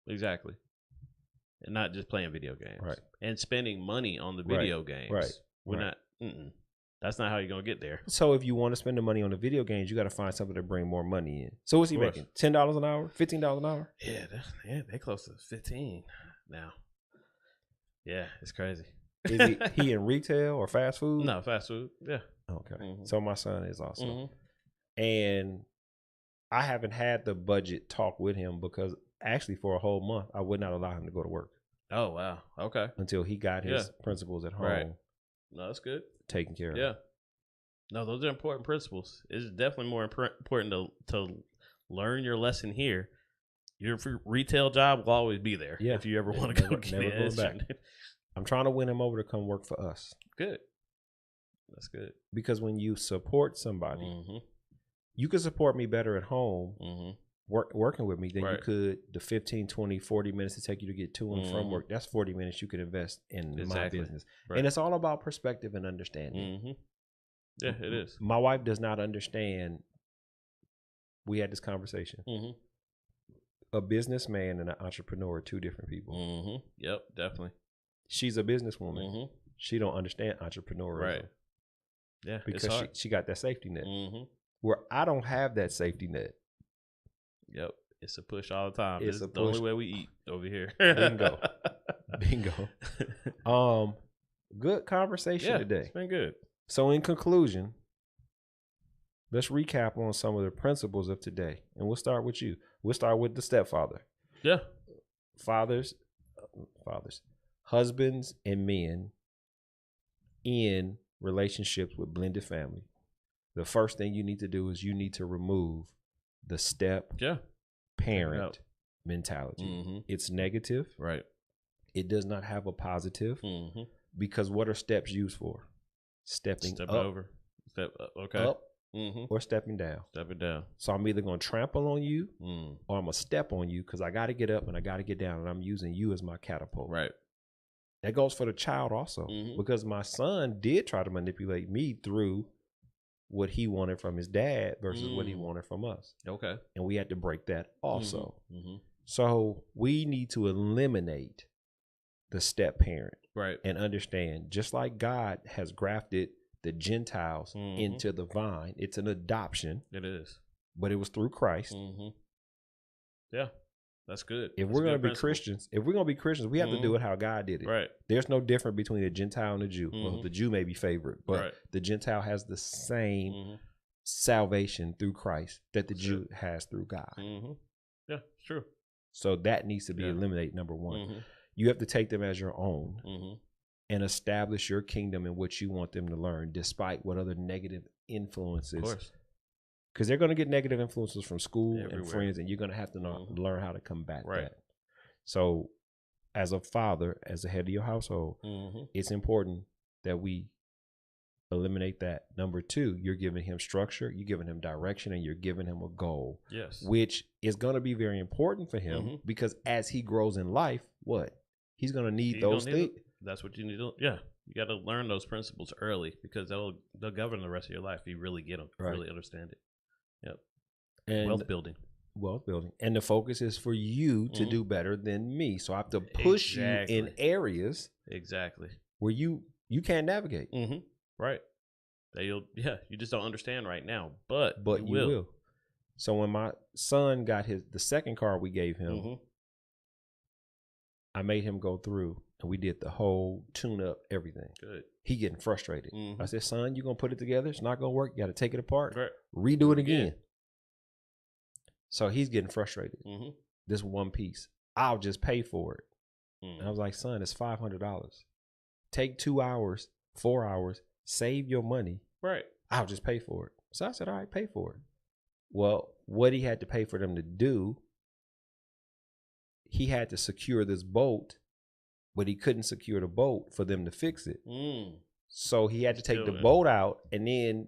Exactly. And not just playing video games. Right. And spending money on the video games. Right. We're not. That's not how you're gonna get there. So if you want to spend the money on the video games, you got to find something to bring more money in. So what's he making? $10 an hour? $15 an hour? Yeah, they close to 15 now. Yeah, it's crazy. Is he in retail or fast food? No, fast food. Yeah. Okay. So my son is also. And I haven't had the budget talk with him because actually for a whole month I would not allow him to go to work. Oh wow. Okay. Until he got his principles at home. Right. No, that's good. Taken care of. Yeah. No, those are important principles. It's definitely more important to learn your lesson here. Your retail job will always be there. Yeah. If you ever want to go get it. Back. I'm trying to win him over to come work for us. Good. That's good. Because when you support somebody, you can support me better at home working with me than you Right. could the 15, 20, 40 minutes to take you to get to and from work. That's 40 minutes you could invest in Exactly. my business. Right. And it's all about perspective and understanding. Yeah, it is. My wife does not understand. We had this conversation. A businessman and an entrepreneur are two different people. Yep, definitely. She's a businesswoman. She don't understand entrepreneurship. Right. Yeah, because she got that safety net. Where I don't have that safety net. Yep. It's a push all the time. It's the push. only way we eat over here. Bingo. Good conversation today. It's been good. So in conclusion, let's recap on some of the principles of today. And we'll start with you. We'll start with the stepfather. Yeah. Fathers, husbands and men in relationships with blended family. The first thing you need to do is you need to remove the step parent mentality. It's negative. Right. It does not have a positive because what are steps used for? Stepping up, over. Step up. Okay. Up or stepping down. Stepping down. So I'm either going to trample on you or I'm going to step on you because I got to get up and I got to get down and I'm using you as my catapult. Right. That goes for the child also because my son did try to manipulate me through what he wanted from his dad versus what he wanted from us. Okay. And we had to break that also. So we need to eliminate the step parent. Right. And understand, just like God has grafted the Gentiles into the vine, it's an adoption. It is. But it was through Christ. Yeah. That's good. If we're going to be Christians, we have to do it how God did it. Right. There's no difference between a Gentile and a Jew. Well, the Jew may be favored, but the Gentile has the same salvation through Christ that the Jew has through God. Yeah, it's true. So that needs to be eliminated, number one. You have to take them as your own and establish your kingdom and what you want them to learn, despite what other negative influences. Of course. Because they're going to get negative influences from school and friends, and you're going to have to learn how to combat that. So as a father, as the head of your household, it's important that we eliminate that. Number two, you're giving him structure, you're giving him direction, and you're giving him a goal. Yes. Which is going to be very important for him because as he grows in life, he's going to need those things. That's what you need to do. Yeah. You got to learn those principles early because they'll govern the rest of your life if you really get them, really understand it. Yep. And wealth building. And the focus is for you to do better than me. So I have to push you in areas where you can't navigate. Right. You just don't understand right now, but you will. So when my son got the second car we gave him, I made him go through and we did the whole tune up, everything. Good. He getting frustrated. I said, son, you're going to put it together. It's not going to work. You got to take it apart. Redo it again. So he's getting frustrated. This one piece. I'll just pay for it. And I was like, son, it's $500. Take 2 hours, 4 hours, save your money. Right. I'll just pay for it. So I said, all right, pay for it. Well, what he had to pay for them to do, he had to secure this bolt, but he couldn't secure the bolt for them to fix it. So he had to take the bolt out, and then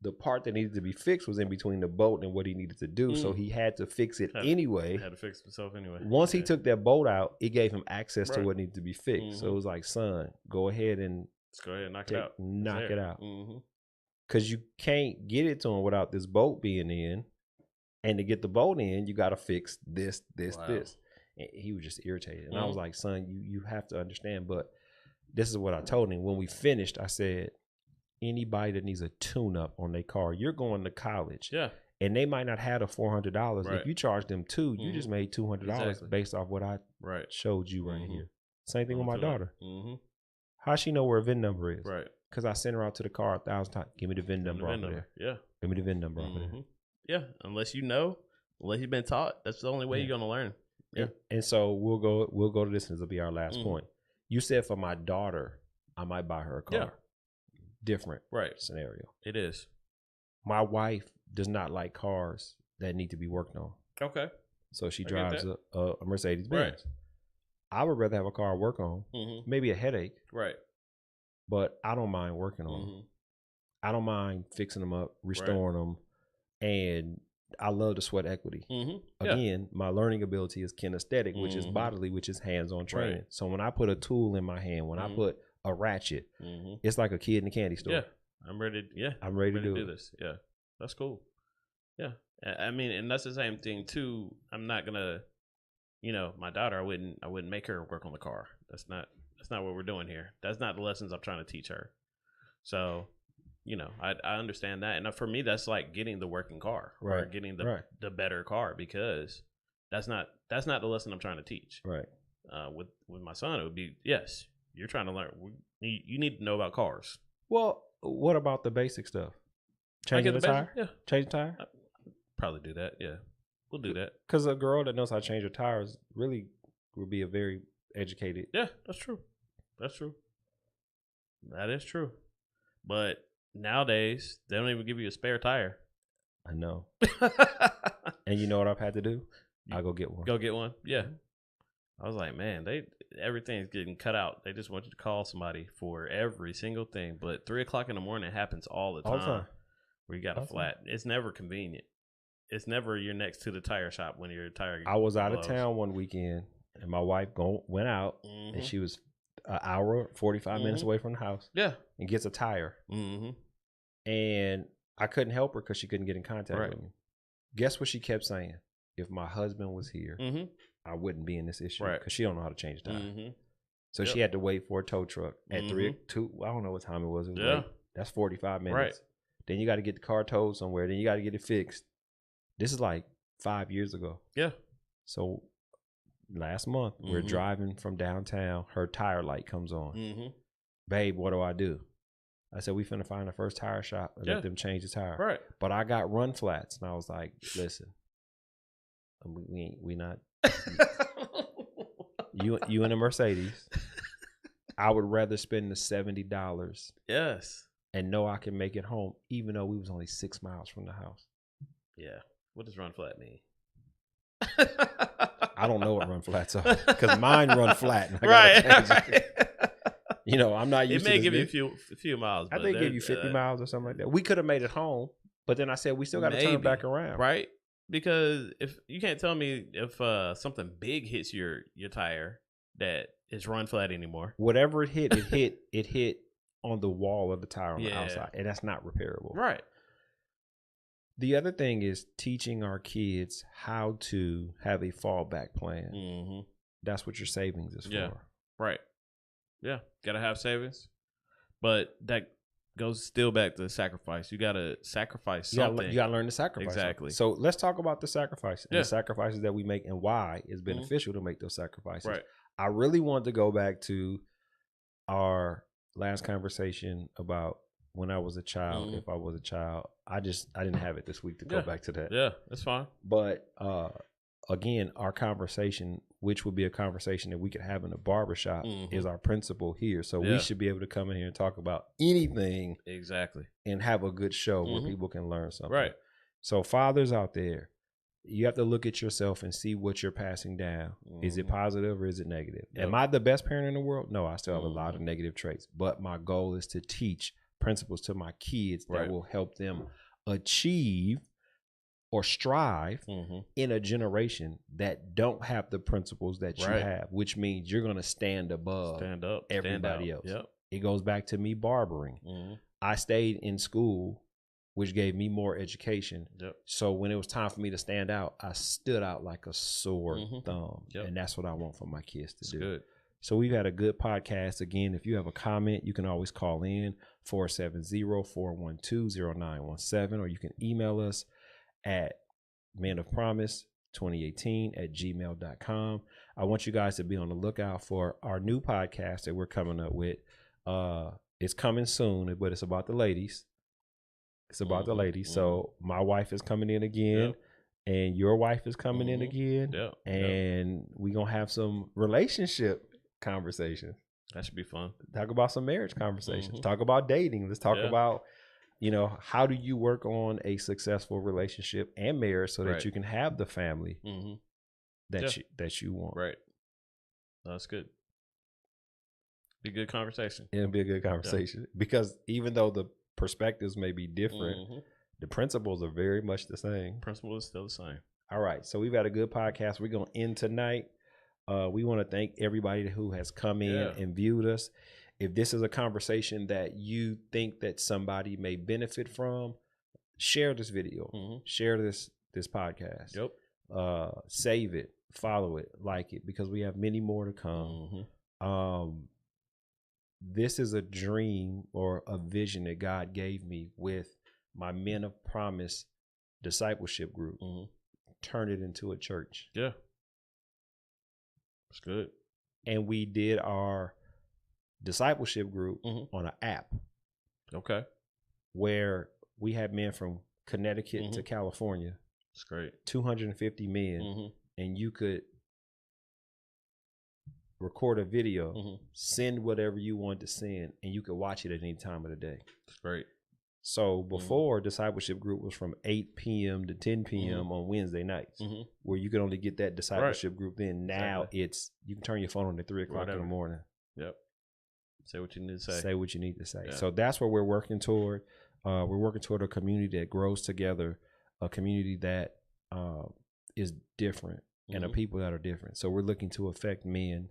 the part that needed to be fixed was in between the bolt and what he needed to do. So he had to fix it anyway. Had to fix himself anyway. Once he took that bolt out, it gave him access to what needed to be fixed. So it was like, son, go ahead and knock it out. Because you can't get it to him without this bolt being in. And to get the bolt in, you got to fix this. And he was just irritated. And I was like, son, you have to understand. But this is what I told him. When we finished, I said, anybody that needs a tune-up on their car, you're going to college. Yeah. And they might not have the $400. If you charge them $200, you just made $200 based off what I showed you right here. Same thing with my daughter. How she know where a VIN number is? Right. Because I sent her out to the car 1,000 times. Give me the VIN number off of there. Yeah. Give me the VIN number off of there. Yeah. Unless you've been taught, that's the only way you're going to learn. Yeah. And so we'll go to this, and this will be our last point. You said for my daughter, I might buy her a car. Yeah. Different scenario. It is. My wife does not like cars that need to be worked on. Okay. So she drives a Mercedes Benz. Right. I would rather have a car I work on, maybe a headache. Right. But I don't mind working on them. I don't mind fixing them up, restoring them, and I love the sweat equity. Again, my learning ability is kinesthetic, which is bodily, which is hands-on training. Right. So when I put a tool in my hand, when I put a ratchet, it's like a kid in the candy store. Yeah, I'm ready. Yeah, I'm ready to do this. Yeah, that's cool. Yeah, I mean, and that's the same thing too. I'm not gonna, my daughter. I wouldn't make her work on the car. That's not what we're doing here. That's not the lessons I'm trying to teach her. So, I understand that, and for me, that's like getting the working car or getting the better car, because that's not the lesson I'm trying to teach. Right. With my son, it would be, yes, you're trying to learn. You need to know about cars. Well, what about the basic stuff? Changing the tire? Yeah. Change the tire? I'd probably do that. Yeah. We'll do that. Because a girl that knows how to change her tires really would be a very educated. Yeah, that's true. That is true. But nowadays, they don't even give you a spare tire. I know. And you know what I've had to do? I'll go get one. Go get one? Yeah. I was like, man, everything's getting cut out. They just want you to call somebody for every single thing. But 3:00 in the morning happens all the time. Where you got a flat. It's never convenient. It's never you're next to the tire shop when your tire. I was out of town one weekend, and my wife went out, and she was an hour, 45 minutes away from the house. Yeah. And gets a tire. And I couldn't help her because she couldn't get in contact with me. Guess what she kept saying? If my husband was here, I wouldn't be in this issue, because she don't know how to change a tire. So she had to wait for a tow truck at 2. I don't know what time it was. It was late. That's 45 minutes. Right. Then you got to get the car towed somewhere. Then you got to get it fixed. This is like 5 years ago. Yeah. So last month, we're driving from downtown. Her tire light comes on. Babe, what do? I said, we finna find the first tire shop and let them change the tire. Right. But I got run flats. And I was like, listen, we not. you in a Mercedes. I would rather spend the $70. Yes. And know I can make it home, even though we was only 6 miles from the house. Yeah. What does run flat mean? I don't know what run flats are, because mine run flat. And I gotta change it. I'm not used to it. It may give you a few miles. I think give you 50 miles or something like that. We could have made it home, but then I said we still got to turn back around. Right? Because if you can't tell me if something big hits your tire that is run flat anymore. Whatever it hit on the wall of the tire on the outside, and that's not repairable. Right. The other thing is teaching our kids how to have a fallback plan. That's what your savings is for. Right. Yeah. Got to have savings. But that goes still back to the sacrifice. You got to sacrifice something. You got to learn to sacrifice. Exactly. Something. So let's talk about the sacrifice and the sacrifices that we make and why it's beneficial to make those sacrifices. Right. I really wanted to go back to our last conversation about when I was a child, if I was a child. I didn't have it this week to go back to that. Yeah, that's fine. But again, our conversation, which would be a conversation that we could have in a barbershop, is our principle here. So we should be able to come in here and talk about anything. Exactly. And have a good show where people can learn something. Right. So fathers out there, you have to look at yourself and see what you're passing down. Is it positive or is it negative? Am I the best parent in the world? No, I still have a lot of negative traits. But my goal is to teach principles to my kids that will help them achieve or strive in a generation that don't have the principles that you have, which means you're going to stand above everybody else. Yep. It goes back to me barbering. I stayed in school, which gave me more education. Yep. So when it was time for me to stand out, I stood out like a sore thumb. Yep. And that's what I want for my kids to do. Good. So we've had a good podcast. Again, if you have a comment, you can always call in 470-412-0917, or you can email us at menofpromise2018@gmail.com. I want you guys to be on the lookout for our new podcast that we're coming up with. It's coming soon, but it's about the ladies. It's about the ladies. So my wife is coming in again, and your wife is coming in again, and we're going to have some relationship conversations. That should be fun. Talk about some marriage conversations. Talk about dating. Let's talk about, how do you work on a successful relationship and marriage so that you can have the family that you want. Right. That's good. Be a good conversation. It'll be a good conversation because even though the perspectives may be different, The principles are very much the same. Principle is still the same. All right. So we've had a good podcast. We're going to end tonight. We want to thank everybody who has come in and viewed us. If this is a conversation that you think that somebody may benefit from, share this video. Share this podcast. Save it, follow it, like it, because we have many more to come. This is a dream or a vision that God gave me with my Men of Promise discipleship group. Turn it into a church. Yeah. That's good. And we did our discipleship group on an app. Okay. Where we had men from Connecticut to California. That's great. 250 men. And you could record a video, send whatever you want to send, and you could watch it at any time of the day. That's great. So before, discipleship group was from 8 p.m. to 10 p.m. on Wednesday nights, where you could only get that discipleship group then. Now it's, you can turn your phone on at 3 o'clock in the morning. Yep. Say what you need to say. Say what you need to say. Yeah. So that's what we're working toward. We're working toward a community that grows together, a community that is different, and a people that are different. So we're looking to affect men,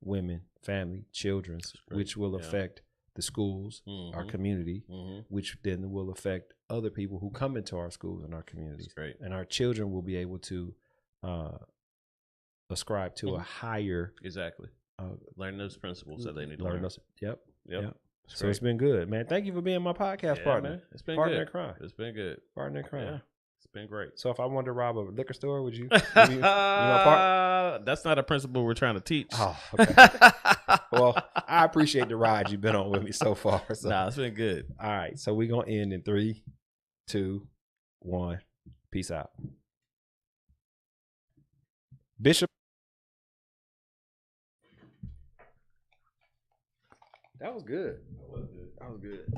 women, family, children, which will affect the schools, our community, which then will affect other people who come into our schools and our communities. That's great. And our children will be able to ascribe to a higher learn those principles that they need to learn. learn. Yep. So great. it's been good, man. Thank you for being my podcast partner. Man. It's been partner good. in crime. It's been good. Partner in crime. Yeah. It's been great. So if I wanted to rob a liquor store, would you my part? That's not a principle we're trying to teach. Oh, okay. Well, I appreciate the ride you've been on with me so far. So. Nah, it's been good. All right. So we're going to end in 3, 2, 1. Peace out. Bishop. That was good. That was good.